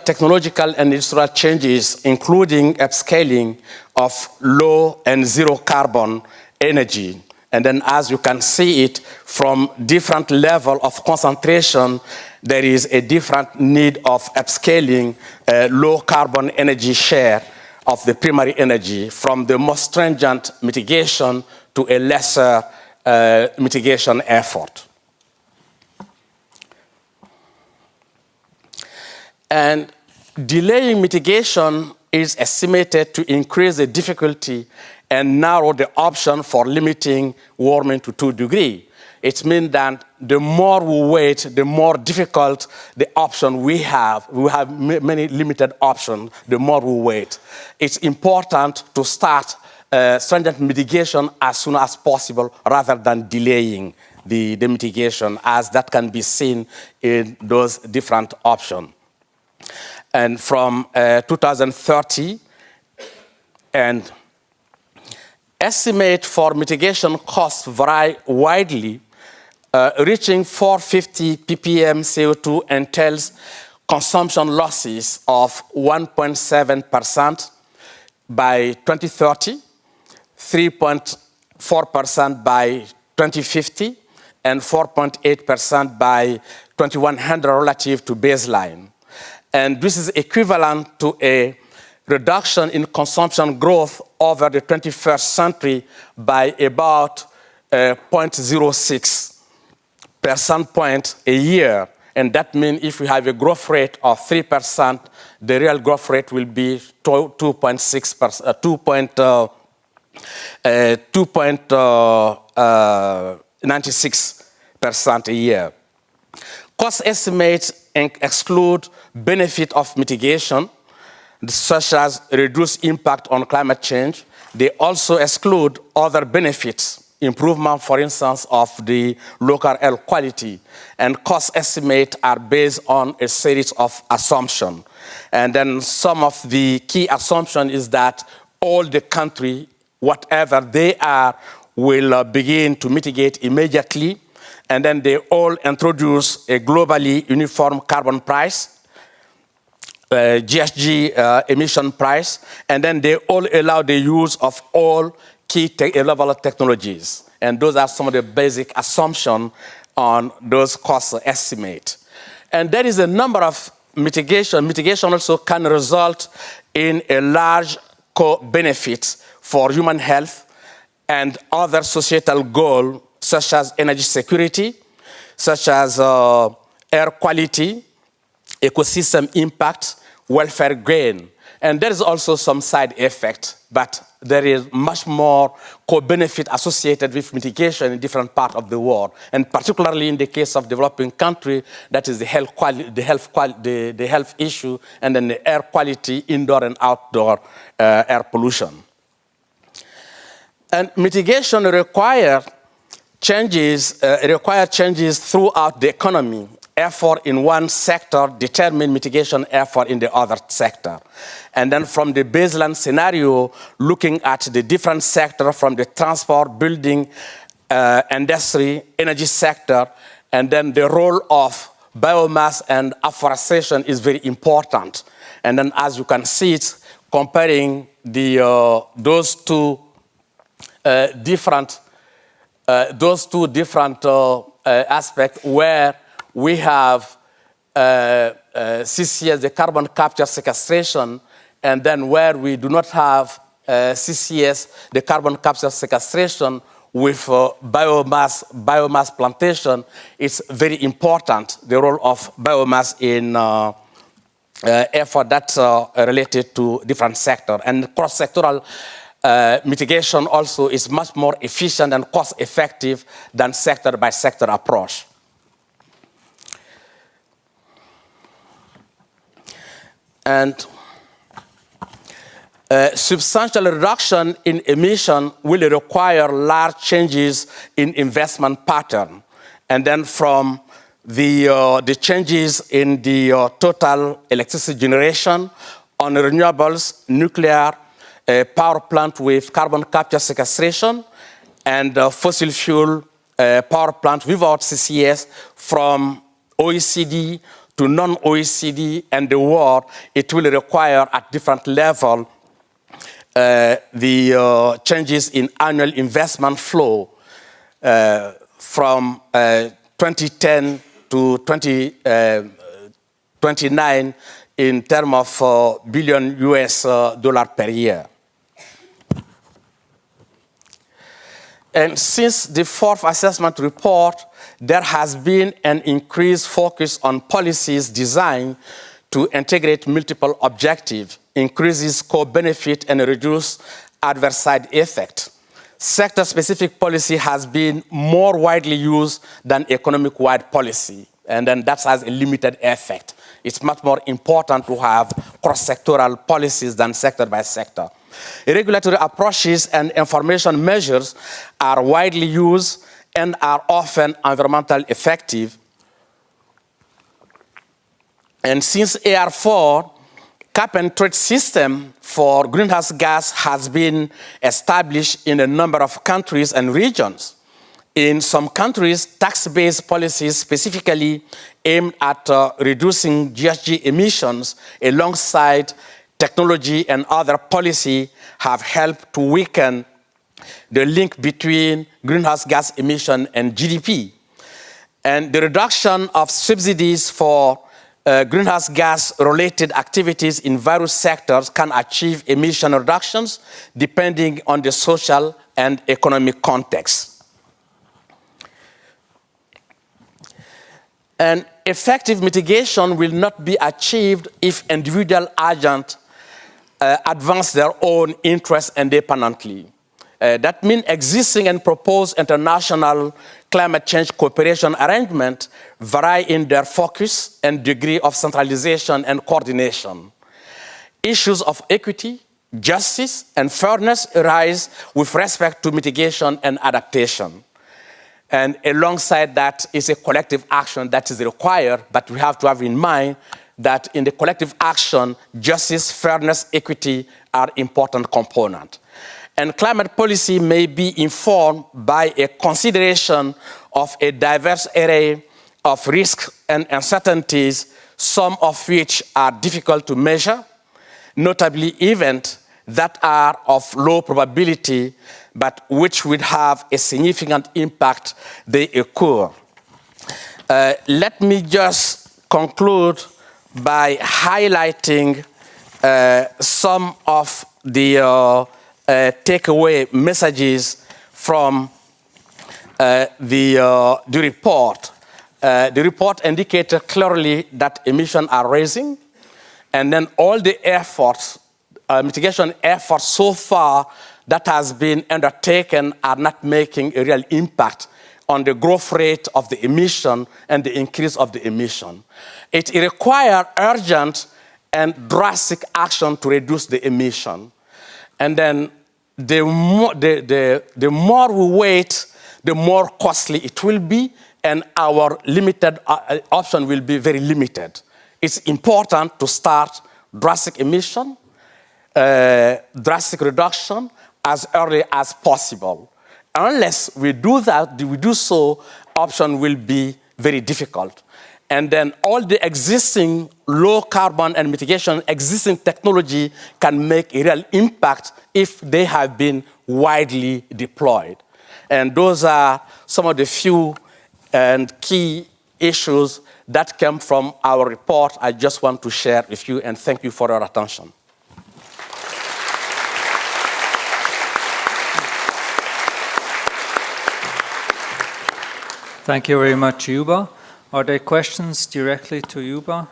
technological and industrial changes, including upscaling of low and zero carbon energy. And then as you can see it, from different level of concentration, there is a different need of upscaling low carbon energy share of the primary energy, from the most stringent mitigation to a lesser mitigation effort. And delaying mitigation is estimated to increase the difficulty and narrow the option for limiting warming to 2 degrees. It means that the more we wait, the more difficult the option we have. We have many limited options, the more we wait. It's important to start stringent mitigation as soon as possible rather than delaying the mitigation, as that can be seen in those different options. And from 2030, and estimate for mitigation costs vary widely. Reaching 450 ppm CO2 entails consumption losses of 1.7% by 2030, 3.4% by 2050, and 4.8% by 2100 relative to baseline. And this is equivalent to a reduction in consumption growth over the 21st century by about 0.06 percent point a year. And that means if we have a growth rate of 3%, the real growth rate will be 2.96% a year. Cost estimates exclude benefit of mitigation, such as reduced impact on climate change. They also exclude other benefits, improvement, for instance, of the local air quality. And cost estimates are based on a series of assumptions. And then some of the key assumptions is that all the country, whatever they are, will begin to mitigate immediately. And then they all introduce a globally uniform carbon price, GHG emission price, and then they all allow the use of all key level of technologies. And those are some of the basic assumptions on those cost estimates. And there is a number of mitigation. Mitigation also can result in a large co-benefit for human health and other societal goals, such as energy security, such as air quality, ecosystem impact, welfare gain. And there is also some side effect, but there is much more co-benefit associated with mitigation in different parts of the world. And particularly in the case of developing countries, that is the health issue, and then the air quality, indoor and outdoor air pollution. And mitigation requires changes throughout the economy. Effort in one sector determine mitigation effort in the other sector. And then from the baseline scenario, looking at the different sectors from the transport, building, industry, energy sector, and then the role of biomass and afforestation is very important. And then as you can see it, comparing those two different aspects where we have CCS, the carbon capture sequestration, and then where we do not have CCS, the carbon capture sequestration with biomass plantation, it's very important, the role of biomass in effort that's related to different sectors. And cross-sectoral mitigation also is much more efficient and cost-effective than sector-by-sector approach. And substantial reduction in emission will require large changes in investment pattern. And then from the changes in the total electricity generation on renewables, nuclear, power plant with carbon capture sequestration, and fossil fuel power plant without CCS, from OECD to non-OECD and the world, it will require at different level the changes in annual investment flow from 2010 to 2029 in terms of billion US dollar per year. And since the fourth assessment report, there has been an increased focus on policies designed to integrate multiple objectives, increases co-benefit, and reduce adverse side effect. Sector-specific policy has been more widely used than economic-wide policy, and then that has a limited effect. It's much more important to have cross-sectoral policies than sector by sector. Regulatory approaches and information measures are widely used and are often environmentally effective. And since AR4, cap and trade system for greenhouse gas has been established in a number of countries and regions. In some countries, tax-based policies specifically aimed at reducing GHG emissions alongside technology and other policy have helped to weaken the link between greenhouse gas emission and GDP. And the reduction of subsidies for greenhouse gas-related activities in various sectors can achieve emission reductions depending on the social and economic context. And effective mitigation will not be achieved if individual agents advance their own interests independently. That means existing and proposed international climate change cooperation arrangements vary in their focus and degree of centralization and coordination. Issues of equity, justice, and fairness arise with respect to mitigation and adaptation. And alongside that is a collective action that is required, but we have to have in mind that in the collective action, justice, fairness, equity are important components. And climate policy may be informed by a consideration of a diverse array of risks and uncertainties, some of which are difficult to measure, notably events that are of low probability, but which would have a significant impact they occur. Let me just conclude by highlighting some of the takeaway messages from the report. The report indicated clearly that emissions are rising, and then all the efforts, mitigation efforts so far that has been undertaken are not making a real impact on the growth rate of the emission and the increase of the emission. It requires urgent and drastic action to reduce the emission. And then the more we wait, the more costly it will be, and our limited option will be very limited. It's important to start drastic emission, drastic reduction as early as possible. Unless we do that, option will be very difficult. And then all the existing low carbon and mitigation existing technology can make a real impact if they have been widely deployed. And those are some of the few and key issues that came from our report. I just want to share with you, and thank you for your attention. Thank you very much, Yuba. Are there questions directly to Yuba?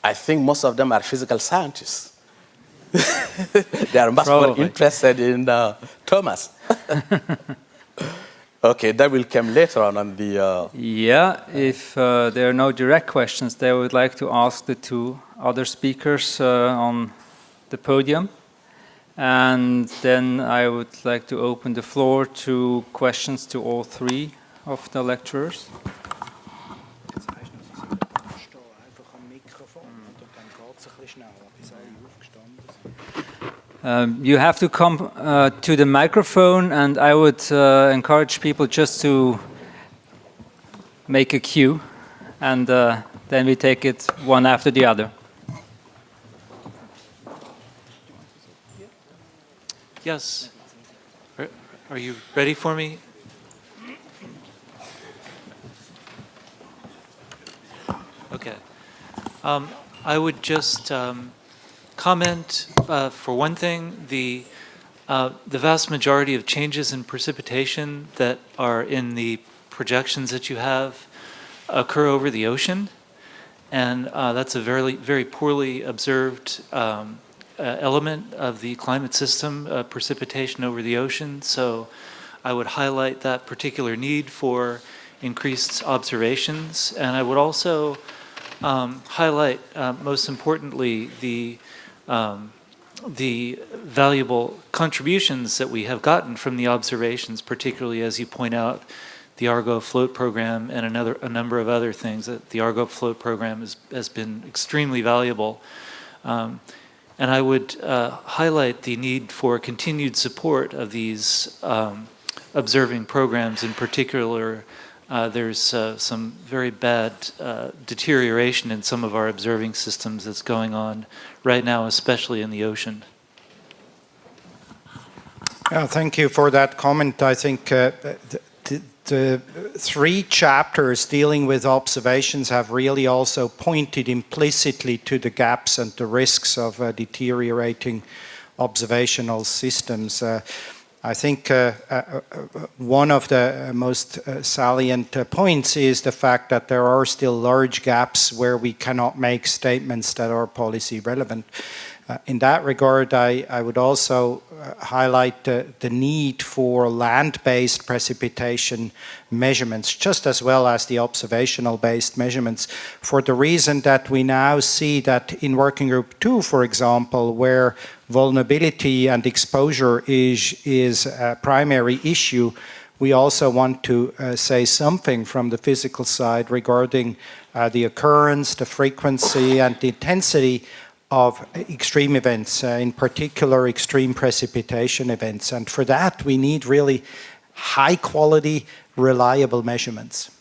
I think most of them are physical scientists. They are much Probably more interested in Thomas. Okay, that will come later on the... Yeah, if there are no direct questions, they would like to ask the two other speakers on the podium. And then I would like to open the floor to questions to all three of the lecturers. You have to come to the microphone, and I would encourage people just to make a queue, and then we take it one after the other. Yes. Are you ready for me? Okay. I would just comment, for one thing, the vast majority of changes in precipitation that are in the projections that you have occur over the ocean, and that's a very poorly observed element of the climate system, precipitation over the ocean. So I would highlight that particular need for increased observations, and I would also highlight, most importantly, the valuable contributions that we have gotten from the observations, particularly, as you point out, the Argo Float Program and a number of other things. The Argo Float Program has been extremely valuable. And I would highlight the need for continued support of these observing programs. In particular, there's some very bad deterioration in some of our observing systems that's going on right now, especially in the ocean. Yeah, thank you for that comment. I think the three chapters dealing with observations have really also pointed implicitly to the gaps and the risks of deteriorating observational systems. I think one of the most salient points is the fact that there are still large gaps where we cannot make statements that are policy relevant. In that regard, I would also highlight the need for land-based precipitation measurements, just as well as the observational-based measurements, for the reason that we now see that in Working Group 2, for example, where vulnerability and exposure is a primary issue, we also want to say something from the physical side regarding the occurrence, the frequency, and the intensity of extreme events, in particular extreme precipitation events. And for that, we need really high quality, reliable measurements.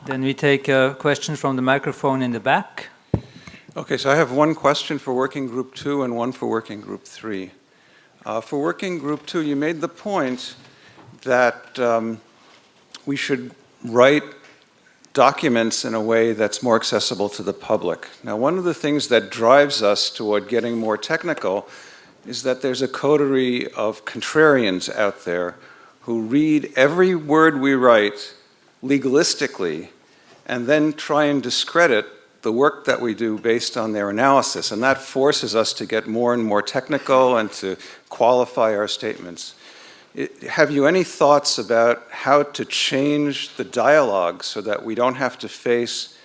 Then we take a question from the microphone in the back. Okay, so I have one question for Working Group 2 and one for Working Group 3. For Working Group 2, you made the point that we should write documents in a way that's more accessible to the public. Now, one of the things that drives us toward getting more technical is that there's a coterie of contrarians out there who read every word we write legalistically and then try and discredit the work that we do based on their analysis. And that forces us to get more and more technical and to qualify our statements. Have you any thoughts about how to change the dialogue so that we don't have to face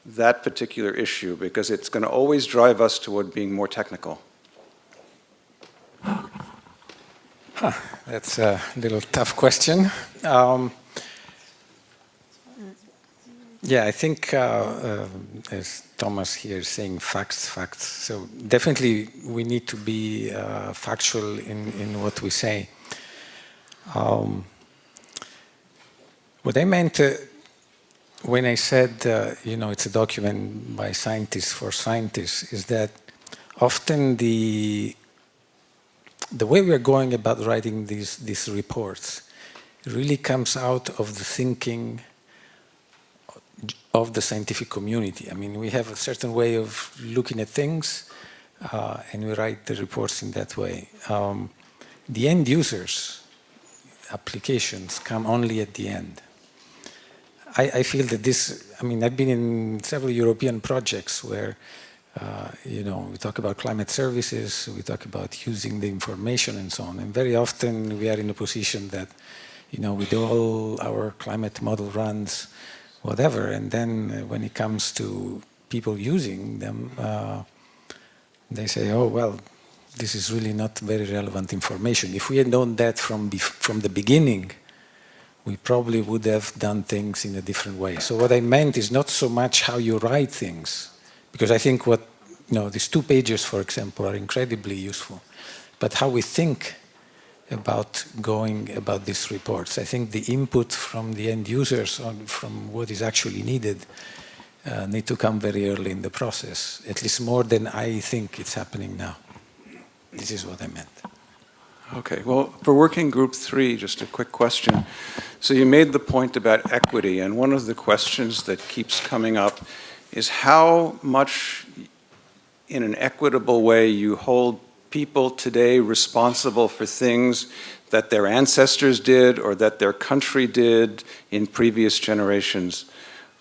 that particular issue? Because it's going to always drive us toward being more technical. That's a little tough question. Yeah, I think as Thomas here is saying, facts. So definitely we need to be factual in what we say. What I meant when I said, it's a document by scientists for scientists, is that often the way we are going about writing these reports really comes out of the thinking of the scientific community. I mean, we have a certain way of looking at things, and we write the reports in that way. The end users, applications, come only at the end. I feel that I've been in several European projects where, we talk about climate services, we talk about using the information and so on, and very often we are in a position that, we do all our climate model runs, whatever, and then when it comes to people using them, they say, oh, well, this is really not very relevant information. If we had known that from the beginning, we probably would have done things in a different way. So what I meant is not so much how you write things, because I think these 2 pages, for example, are incredibly useful, but how we think about going about these reports. I think the input from the end users from what is actually needed need to come very early in the process, at least more than I think it's happening now. This is what I meant. Okay, well, for Working Group 3, just a quick question. So you made the point about equity, and one of the questions that keeps coming up is how much, in an equitable way, you hold people today responsible for things that their ancestors did or that their country did in previous generations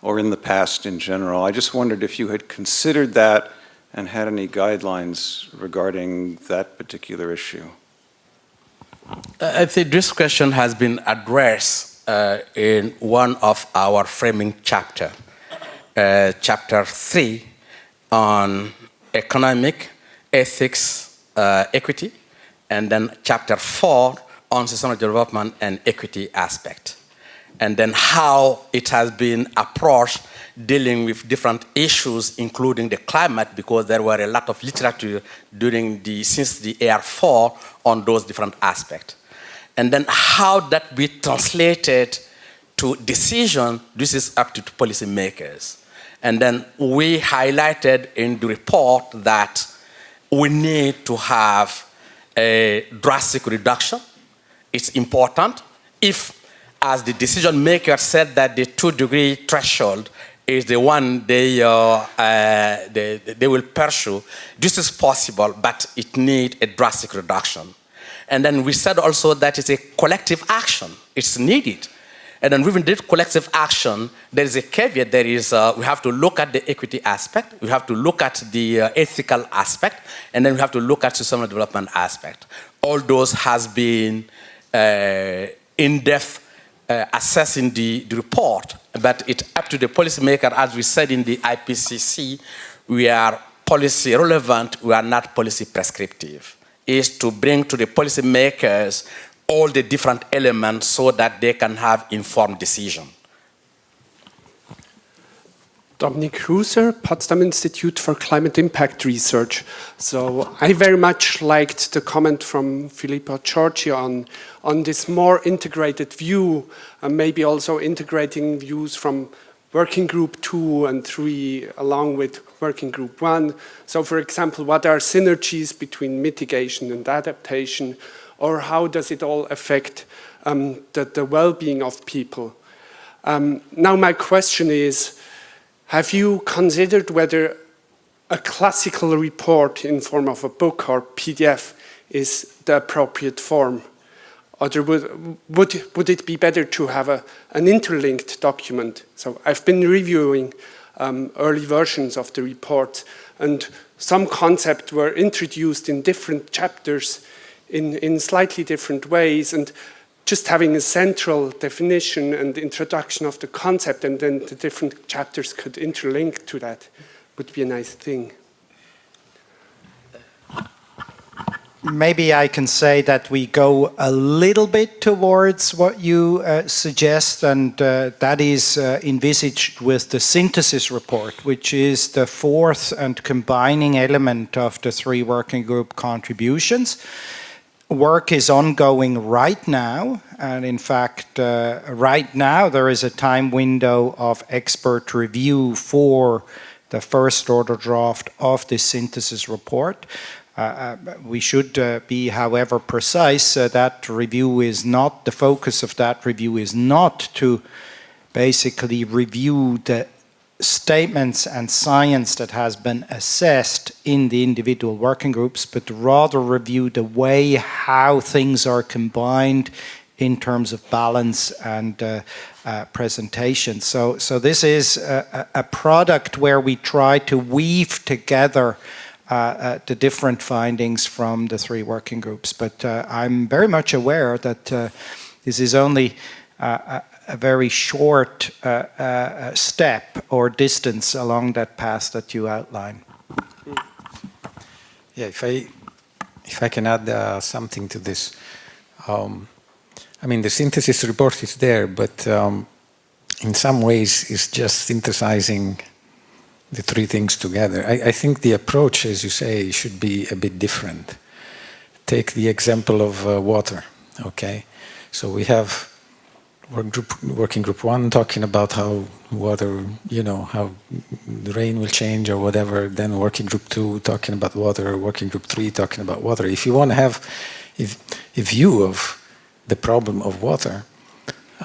or in the past in general. I just wondered if you had considered that and had any guidelines regarding that particular issue. I think this question has been addressed in one of our framing chapter, chapter 3 on economic, ethics, equity, and then chapter 4 on sustainable development and equity aspect. And then how it has been approached dealing with different issues, including the climate, because there were a lot of literature since the AR4 on those different aspects. And then how that be translated to decision, this is up to policymakers. And then we highlighted in the report that we need to have a drastic reduction. It's important. If, as the decision maker said, that the 2-degree threshold is the one they will pursue, this is possible, but it needs a drastic reduction. And then we said also that it's a collective action. It's needed. And then within this collective action, there is a caveat. There is, we have to look at the equity aspect, we have to look at the ethical aspect, and then we have to look at sustainable development aspect. All those has been in-depth assessing the report, but it's up to the policymaker. As we said in the IPCC, we are policy relevant, we are not policy prescriptive. Is to bring to the policymakers all the different elements so that they can have informed decision. Dominic Hruser, Potsdam Institute for Climate Impact Research. So I very much liked the comment from Filippo Giorgio on this more integrated view, and maybe also integrating views from Working Group 2 and 3 along with Working Group 1. So for example, what are synergies between mitigation and adaptation, or how does it all affect the well-being of people? Now my question is, have you considered whether a classical report in form of a book or PDF is the appropriate form? Or would it be better to have an interlinked document? So I've been reviewing early versions of the report, and some concepts were introduced in different chapters in slightly different ways, and just having a central definition and introduction of the concept, and then the different chapters could interlink to that, would be a nice thing. maybe I can say that we go a little bit towards what you suggest, and that is envisaged with the synthesis report, which is the fourth and combining element of the 3 working group contributions. Work is ongoing right now, and in fact, right now there is a time window of expert review for the first order draft of this synthesis report. We should be, however, precise. That review is not, the focus of that review is not to basically review the statements and science that has been assessed in the individual working groups, but rather review the way how things are combined in terms of balance and presentation. So this is a product where we try to weave together the different findings from the 3 working groups. But I'm very much aware that this is only a very short step or distance along that path that you outline. Yeah, if I can add something to this. I mean, the synthesis report is there, but in some ways it's just synthesizing the 3 things together. I think the approach, as you say, should be a bit different. Take the example of water, okay? So we have working group 1 talking about how water, you know, how the rain will change or whatever, then working group 2 talking about water, working group 3 talking about water. If you want to have a view of the problem of water,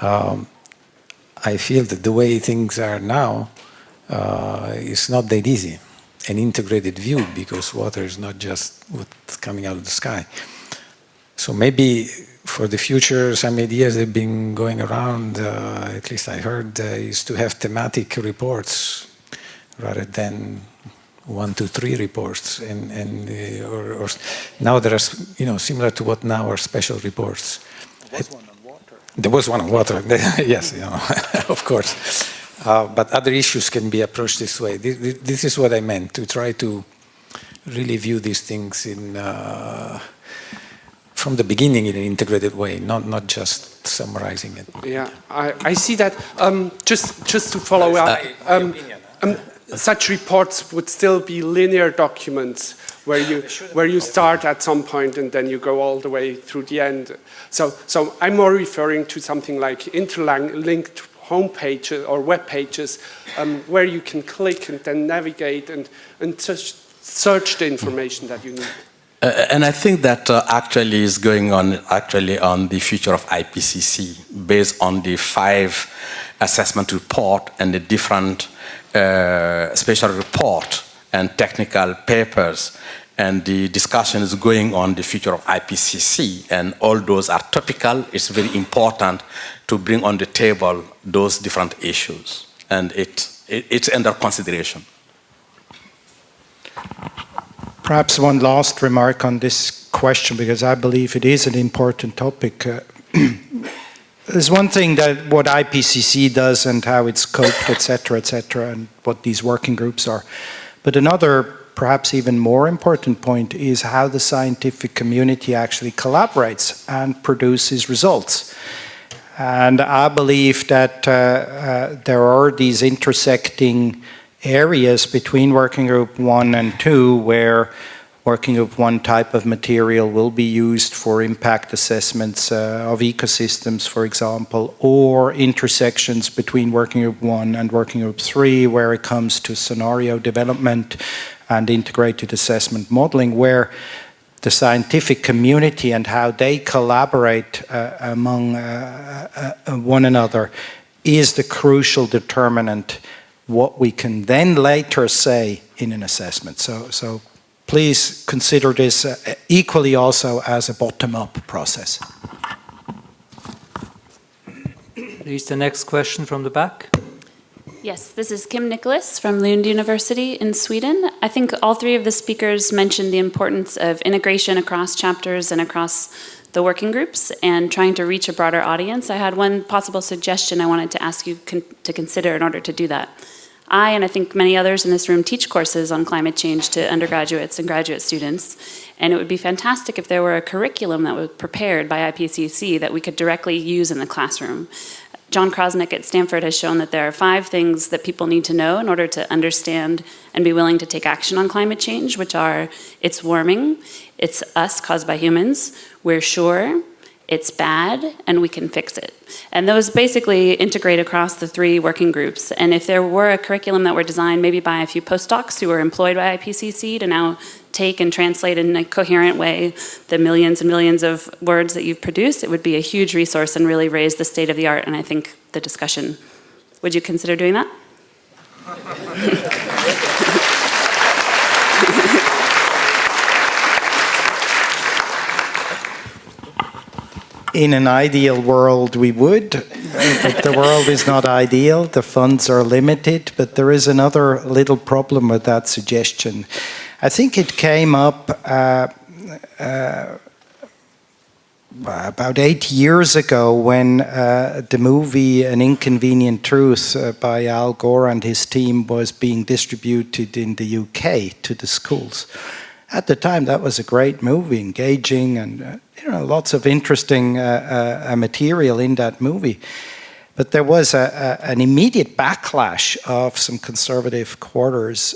I feel that the way things are now is not that easy, an integrated view, because water is not just what's coming out of the sky. So maybe for the future, some ideas have been going around, at least I heard, is to have thematic reports rather than 1, 2, 3 reports, or now there are, you know, similar to what now are special reports. There was one on water. There was one on water. Yes, you know, of course. But other issues can be approached this way. This is what I meant, to try to really view these things in from the beginning in an integrated way, not just summarizing it. Yeah, I see that. Just to follow up, such reports would still be linear documents where you start at some point and then you go all the way through the end. So I'm more referring to something like interlinked home pages or web pages where you can click and then navigate and search the information that you need. And I think that actually is going on on the future of IPCC based on the 5 assessment report and the different special report and technical papers, and the discussion is going on the future of IPCC, and all those are topical. It's very important to bring on the table those different issues, and it's under consideration. Perhaps one last remark on this question, because I believe it is an important topic. There's one thing that what IPCC does and how it's scoped, etc., and what these working groups are. But another, perhaps even more important point is how the scientific community actually collaborates and produces results. And I believe that there are these intersecting areas between working group 1 and 2 where working group 1 type of material will be used for impact assessments of ecosystems, for example, or intersections between working group 1 and working group 3 where it comes to scenario development and integrated assessment modeling, where the scientific community and how they collaborate among one another is the crucial determinant what we can then later say in an assessment. So please consider this equally also as a bottom-up process. Please, the next question from the back. Yes, this is Kim Nicholas from Lund University in Sweden. I think all 3 of the speakers mentioned the importance of integration across chapters and across the working groups and trying to reach a broader audience. I had one possible suggestion I wanted to ask you to consider in order to do that. I, and I think many others in this room, teach courses on climate change to undergraduates and graduate students. And it would be fantastic if there were a curriculum that was prepared by IPCC that we could directly use in the classroom. John Krosnick at Stanford has shown that there are 5 things that people need to know in order to understand and be willing to take action on climate change, which are: it's warming, it's us caused by humans, we're sure, it's bad, and we can fix it. And those basically integrate across the 3 working groups. And if there were a curriculum that were designed maybe by a few postdocs who were employed by IPCC to now take and translate in a coherent way the millions and millions of words that you've produced, it would be a huge resource and really raise the state of the art, and I think the discussion. Would you consider doing that? In an ideal world, we would, but the world is not ideal. The funds are limited, but there is another little problem with that suggestion. I think it came up about 8 years ago when the movie An Inconvenient Truth by Al Gore and his team was being distributed in the UK to the schools. At the time, that was a great movie, engaging, and lots of interesting material in that movie. But there was an immediate backlash of some conservative quarters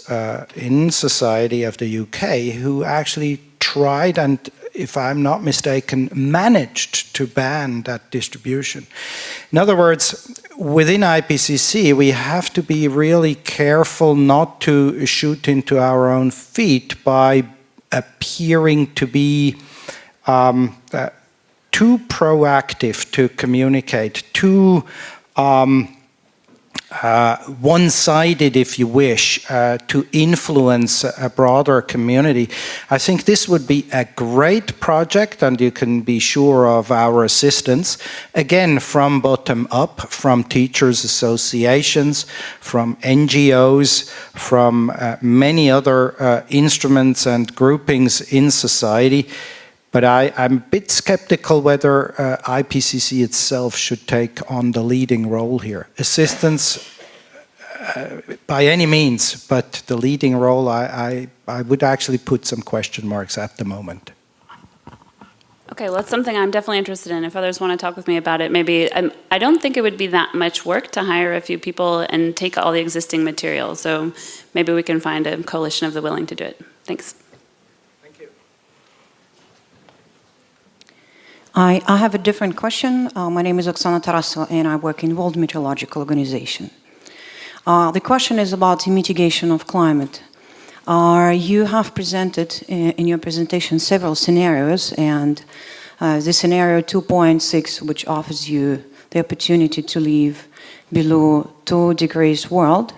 in society of the UK who actually tried and, if I'm not mistaken, managed to ban that distribution. In other words, within IPCC, we have to be really careful not to shoot into our own feet by appearing to be too proactive to communicate, too one-sided, if you wish, to influence a broader community. I think this would be a great project, and you can be sure of our assistance, again, from bottom up, from teachers' associations, from NGOs, from many other instruments and groupings in society. But I'm a bit skeptical whether IPCC itself should take on the leading role here. Assistance by any means, but the leading role, I would actually put some question marks at the moment. Okay, well, it's something I'm definitely interested in. If others want to talk with me about it, maybe. I don't think it would be that much work to hire a few people and take all the existing material. So maybe we can find a coalition of the willing to do it. Thanks. I have a different question. My name is Oksana Tarasova, and I work in World Meteorological Organization. The question is about the mitigation of climate. You have presented in your presentation several scenarios, and the scenario 2.6, which offers you the opportunity to live below 2 degrees world,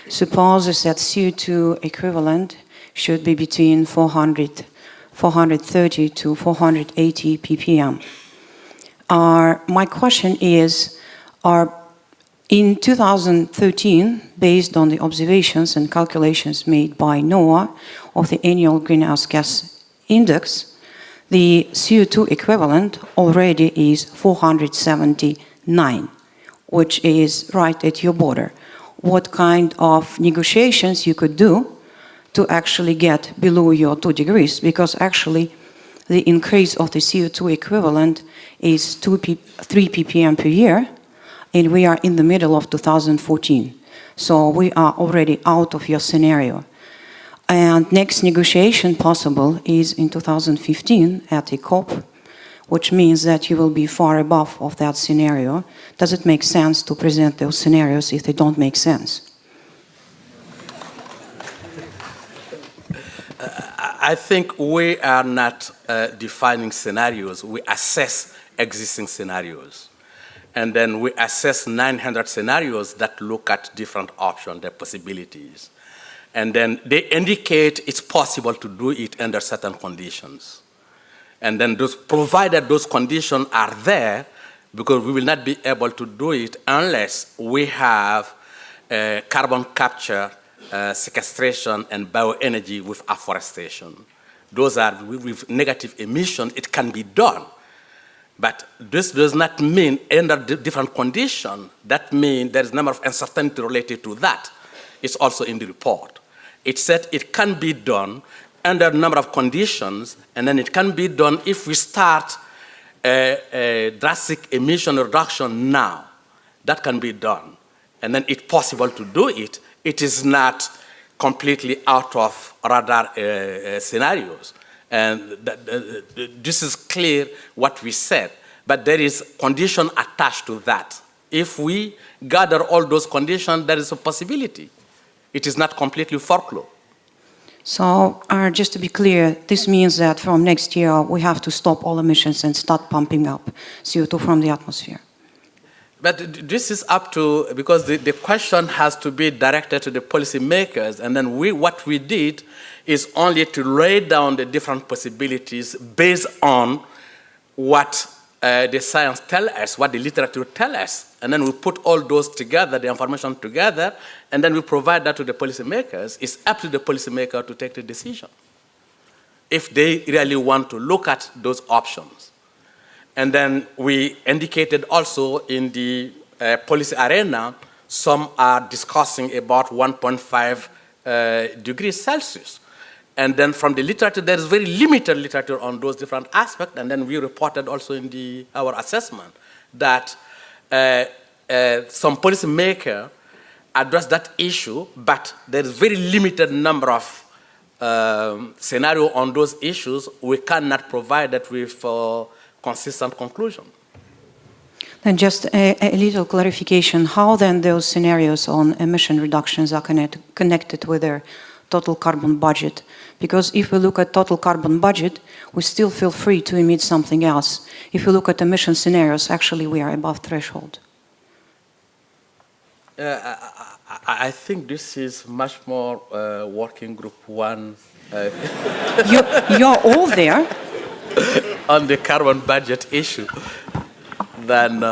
supposes that CO2 equivalent should be between 430 to 480 ppm. My question is, in 2013, based on the observations and calculations made by NOAA of the annual greenhouse gas index, the CO2 equivalent already is 479, which is right at your border. What kind of negotiations you could do to actually get below your 2 degrees, because actually the increase of the CO2 equivalent is 3 ppm per year, and we are in the middle of 2014. So we are already out of your scenario. And next negotiation possible is in 2015 at a COP, which means that you will be far above of that scenario. Does it make sense to present those scenarios if they don't make sense? I think we are not defining scenarios. We assess existing scenarios. And then we assess 900 scenarios that look at different options, their possibilities. And then they indicate it's possible to do it under certain conditions. And then provided those conditions are there, because we will not be able to do it unless we have carbon capture, sequestration, and bioenergy with afforestation. Those are with negative emission, it can be done. But this does not mean under different conditions. That means there is a number of uncertainty related to that. is also in the report. It said it can be done under a number of conditions, and then it can be done if we start a drastic emission reduction now. That can be done. And then it's possible to do it. It is not completely out of radar scenarios. And this is clear what we said. But there is condition attached to that. If we gather all those conditions, there is a possibility. It is not completely foreclosed. So, just to be clear, this means that from next year we have to stop all emissions and start pumping up CO2 from the atmosphere. But this is up to, because the question has to be directed to the policymakers, and then what we did is only to lay down the different possibilities based on what the science tells us, what the literature tells us, and then we put all those together, the information together, and then we provide that to the policymakers. It's up to the policymaker to take the decision if they really want to look at those options. And then we indicated also in the policy arena, some are discussing about 1.5 degrees Celsius. And then from the literature, there is very limited literature on those different aspects. And then we reported also in our assessment that some policymakers address that issue, but there is very limited number of scenarios on those issues. We cannot provide that with consistent conclusion. Then just a little clarification. How then those scenarios on emission reductions are connected with their total carbon budget? Because if we look at total carbon budget, we still feel free to emit something else. If we look at emission scenarios, actually we are above threshold. I think this is much more working group 1. You're all there. On the carbon budget issue than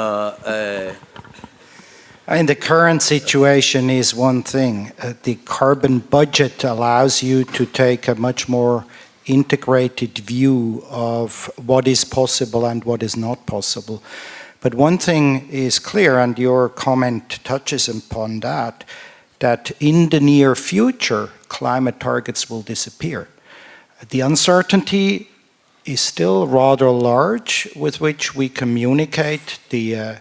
in the current situation is one thing. The carbon budget allows you to take a much more integrated view of what is possible and what is not possible. But one thing is clear, and your comment touches upon that in the near future, climate targets will disappear. The uncertainty is still rather large with which we communicate the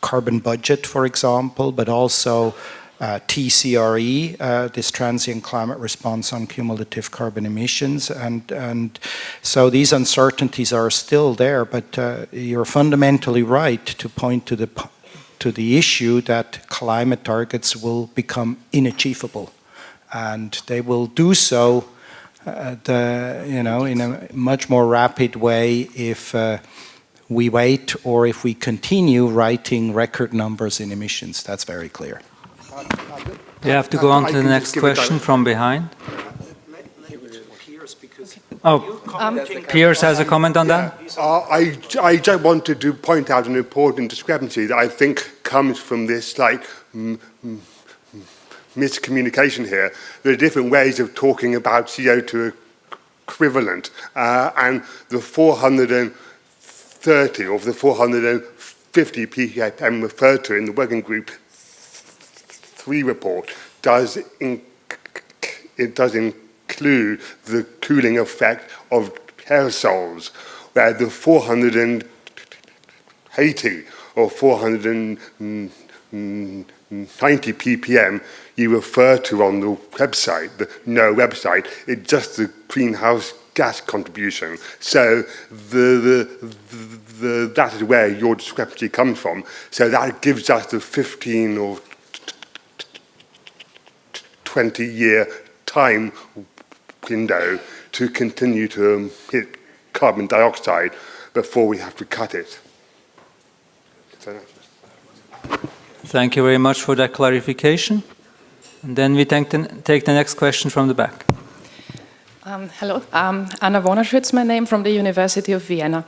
carbon budget, for example, but also TCRE, this transient climate response on cumulative carbon emissions. And so these uncertainties are still there, but you're fundamentally right to point to the issue that climate targets will become inachievable. And they will do so in a much more rapid way if we wait or if we continue writing record numbers in emissions. That's very clear. You have to go on to the next question from behind. Oh, Piers has a comment on that? I just wanted to point out an important discrepancy that I think comes from this miscommunication here. There are different ways of talking about CO2 equivalent, and the 430 or the 450 ppm referred to in the working group 3 report does include the cooling effect of aerosols, where the 480 or 490 ppm you refer to on the website, the NO website, it's just the greenhouse gas contribution. So that is where your discrepancy comes from. So that gives us the 15 or 20-year time window to continue to hit carbon dioxide before we have to cut it. Thank you very much for that clarification. And then we take the next question from the back. Hello, Anna Wonerschütz, my name, from the University of Vienna.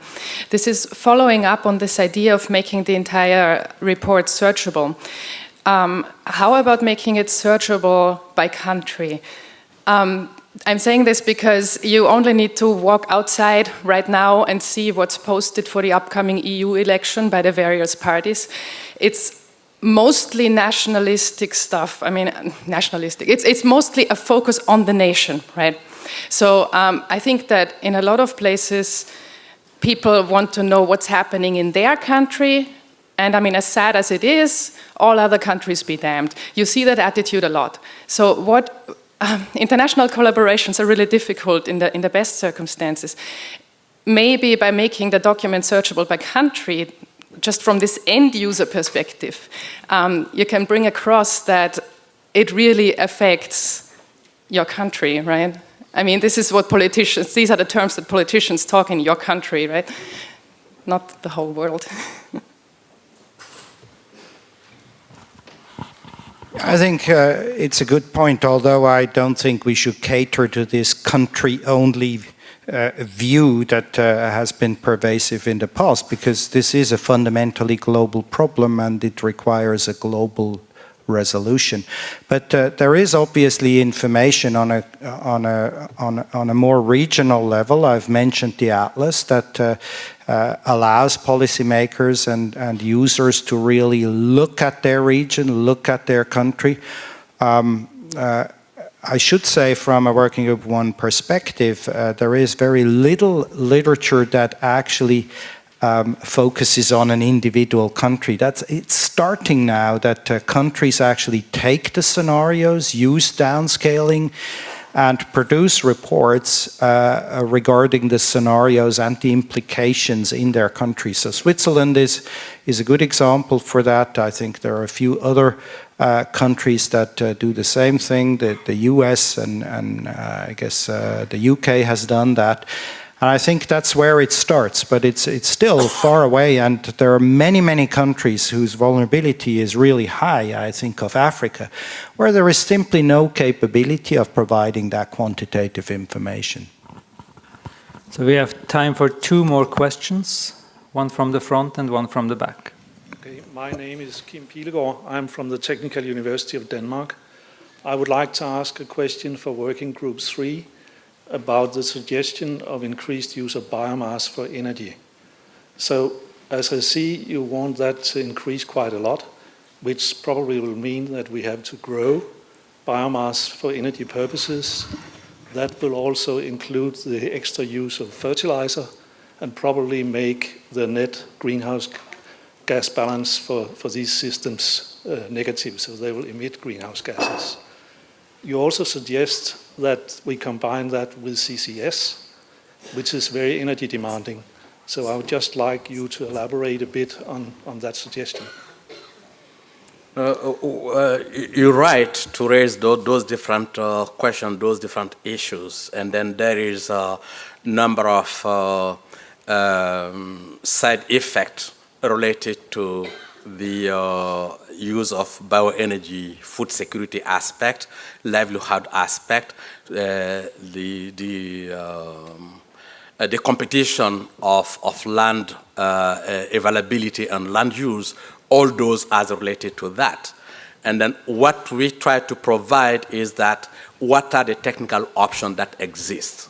This is following up on this idea of making the entire report searchable. How about making it searchable by country? I'm saying this because you only need to walk outside right now and see what's posted for the upcoming EU election by the various parties. It's mostly nationalistic stuff. I mean, nationalistic. It's mostly a focus on the nation, right? So I think that in a lot of places, people want to know what's happening in their country. And I mean, as sad as it is, all other countries be damned. You see that attitude a lot. So international collaborations are really difficult in the best circumstances. Maybe by making the document searchable by country, just from this end user perspective, you can bring across that it really affects your country, right? I mean, this is what politicians, these are the terms that politicians talk in your country, right? Not the whole world. I think it's a good point, although I don't think we should cater to this country-only view that has been pervasive in the past, because this is a fundamentally global problem and it requires a global resolution. But there is obviously information on a more regional level. I've mentioned the Atlas that allows policymakers and users to really look at their region, look at their country. I should say, from a Working Group 1 perspective, there is very little literature that actually focuses on an individual country. It's starting now that countries actually take the scenarios, use downscaling, and produce reports regarding the scenarios and the implications in their country. So Switzerland is a good example for that. I think there are a few other countries that do the same thing. The US and I guess the UK has done that. And I think that's where it starts, but it's still far away, and there are many countries whose vulnerability is really high. I think of Africa, where there is simply no capability of providing that quantitative information. So we have time for 2 more questions, one from the front and one from the back. Okay, my name is Kim Pilegaard. I'm from the Technical University of Denmark. I would like to ask a question for Working Group 3 about the suggestion of increased use of biomass for energy. So, as I see, you want that to increase quite a lot, which probably will mean that we have to grow biomass for energy purposes. That will also include the extra use of fertilizer and probably make the net greenhouse gas balance for these systems negative, so they will emit greenhouse gases. You also suggest that we combine that with CCS, which is very energy demanding. So I would just like you to elaborate a bit on that suggestion. You're right to raise those different questions, those different issues. And then there is a number of side effects related to the use of bioenergy, food security aspect, livelihood aspect, the competition of land availability and land use, all those are related to that. And then what we try to provide is that what are the technical options that exist.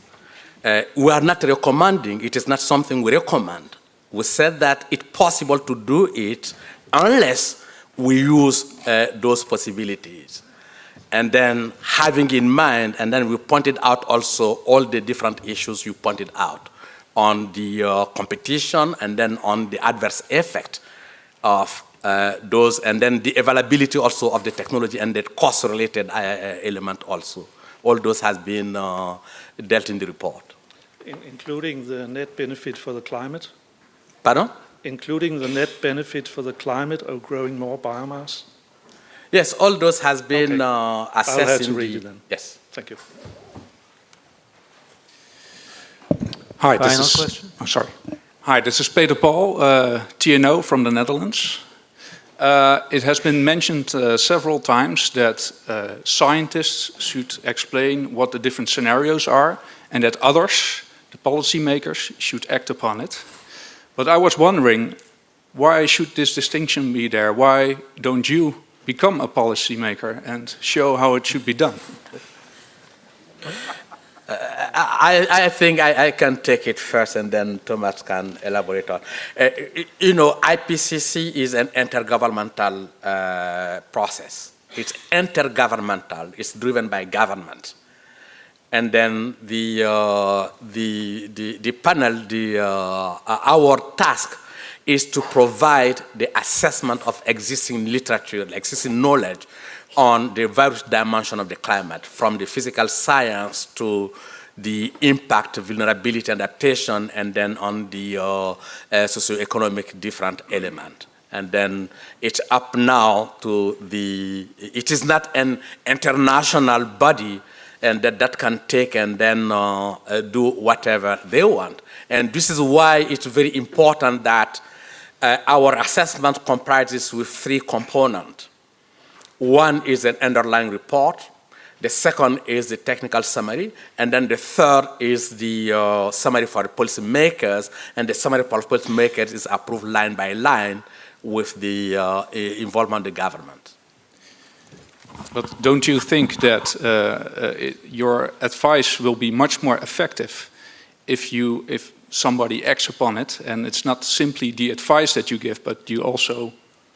We are not recommending, it is not something we recommend. We said that it's possible to do it unless we use those possibilities. And then having in mind, and then we pointed out also all the different issues you pointed out on the competition and then on the adverse effect of those, and then the availability also of the technology and the cost-related element also. All those has been dealt in the report. Including the net benefit for the climate? Pardon? Including the net benefit for the climate of growing more biomass? Yes, all those has been assessed. I'll have to read it then. Yes. Thank you. Hi, Final question? Oh, sorry. Hi, this is Peter Paul, TNO from the Netherlands. It has been mentioned several times that scientists should explain what the different scenarios are and that others, the policymakers, should act upon it. But I was wondering, why should this distinction be there? Why don't you become a policymaker and show how it should be done? I think I can take it first and then Thomas can elaborate on. You know, IPCC is an intergovernmental process. It's intergovernmental. It's driven by government. And then the panel, our task is to provide the assessment of existing literature, existing knowledge on the various dimensions of the climate, from the physical science to the impact, vulnerability, adaptation, and then on the socioeconomic different element. And then it's up now to it is not an international body and that can take and then do whatever they want. And this is why it's very important that our assessment comprises with 3 components. One is an underlying report, the second is the technical summary, and then the third is the summary for the policymakers, and the summary for policymakers is approved line by line with the involvement of the government. But don't you think that your advice will be much more effective if somebody acts upon it, and it's not simply the advice that you give, but you also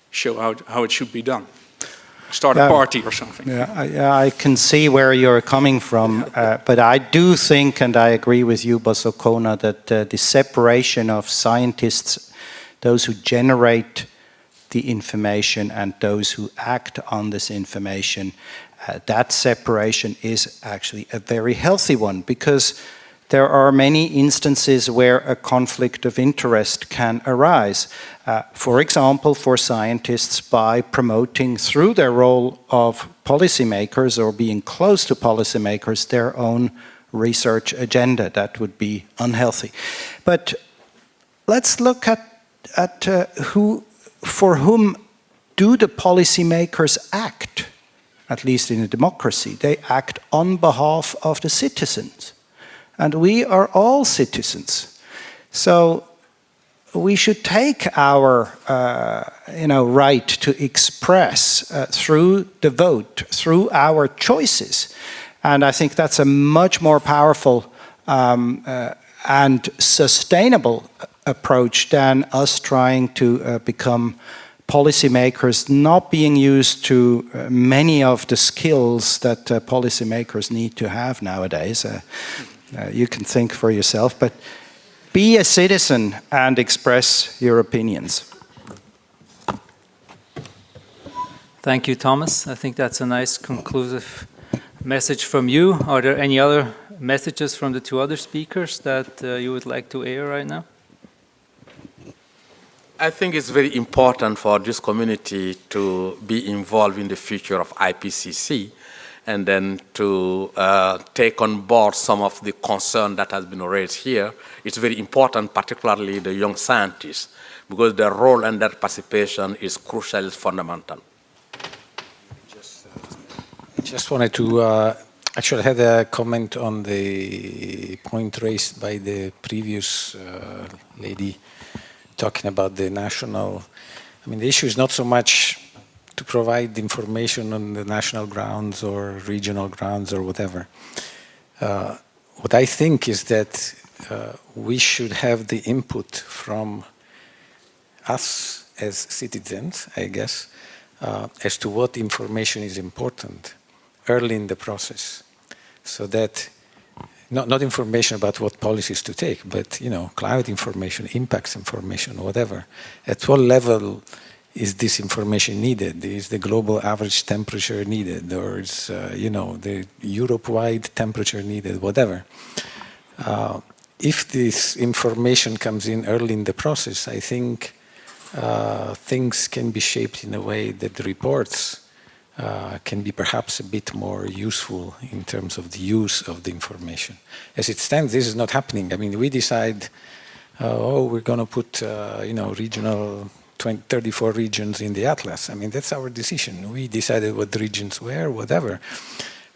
show how it should be done? Start a party or something. Yeah, I can see where you're coming from, but I do think, and I agree with you, Bosokona, that the separation of scientists, those who generate the information and those who act on this information, that separation is actually a very healthy one, because there are many instances where a conflict of interest can arise. For example, for scientists, by promoting through their role of policymakers or being close to policymakers their own research agenda. That would be unhealthy. But let's look at for whom do the policymakers act, at least in a democracy? They act on behalf of the citizens. And we are all citizens. So we should take our right to express through the vote, through our choices. And I think that's a much more powerful and sustainable approach than us trying to become policymakers, not being used to many of the skills that policymakers need to have nowadays. You can think for yourself, but be a citizen and express your opinions. Thank you, Thomas. I think that's a nice conclusive message from you. Are there any other messages from the 2 other speakers that you would like to air right now? I think it's very important for this community to be involved in the future of IPCC, and then to take on board some of the concern that has been raised here. It's very important, particularly the young scientists, because their role and their participation is crucial, is fundamental. I just wanted to, actually I had a comment on the point raised by the previous lady talking about the national, the issue is not so much to provide information on the national grounds or regional grounds or whatever. What I think is that we should have the input from us as citizens, I guess, as to what information is important early in the process, so that not information about what policies to take, but climate information, impacts information, whatever. At what level is this information needed? Is the global average temperature needed, or is the Europe-wide temperature needed? Whatever. If this information comes in early in the process, I think things can be shaped in a way that the reports can be perhaps a bit more useful in terms of the use of the information. As it stands, this is not happening. We decide, we're going to put, regional 34 regions in the atlas. That's our decision. We decided what the regions were, whatever.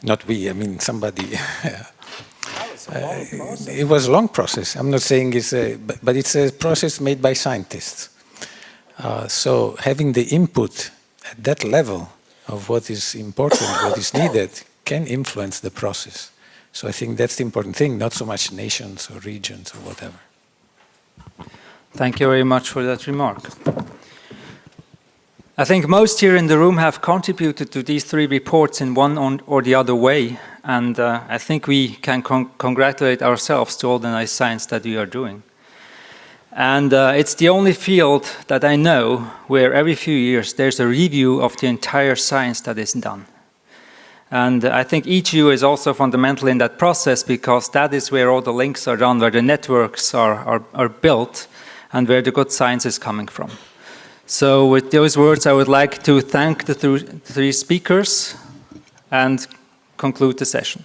Not we, somebody. It was a long process. I'm not saying it's but it's a process made by scientists. So having the input at that level of what is important, what is needed, can influence the process. So I think that's the important thing, not so much nations or regions or whatever. Thank you very much for that remark. I think most here in the room have contributed to these three reports in one or the other way, and I think we can congratulate ourselves to all the nice science that we are doing. And it's the only field that I know where every few years there's a review of the entire science that is done. And I think EGU is also fundamental in that process, because that is where all the links are done, where the networks are built, and where the good science is coming from. So with those words, I would like to thank the three speakers and conclude the session.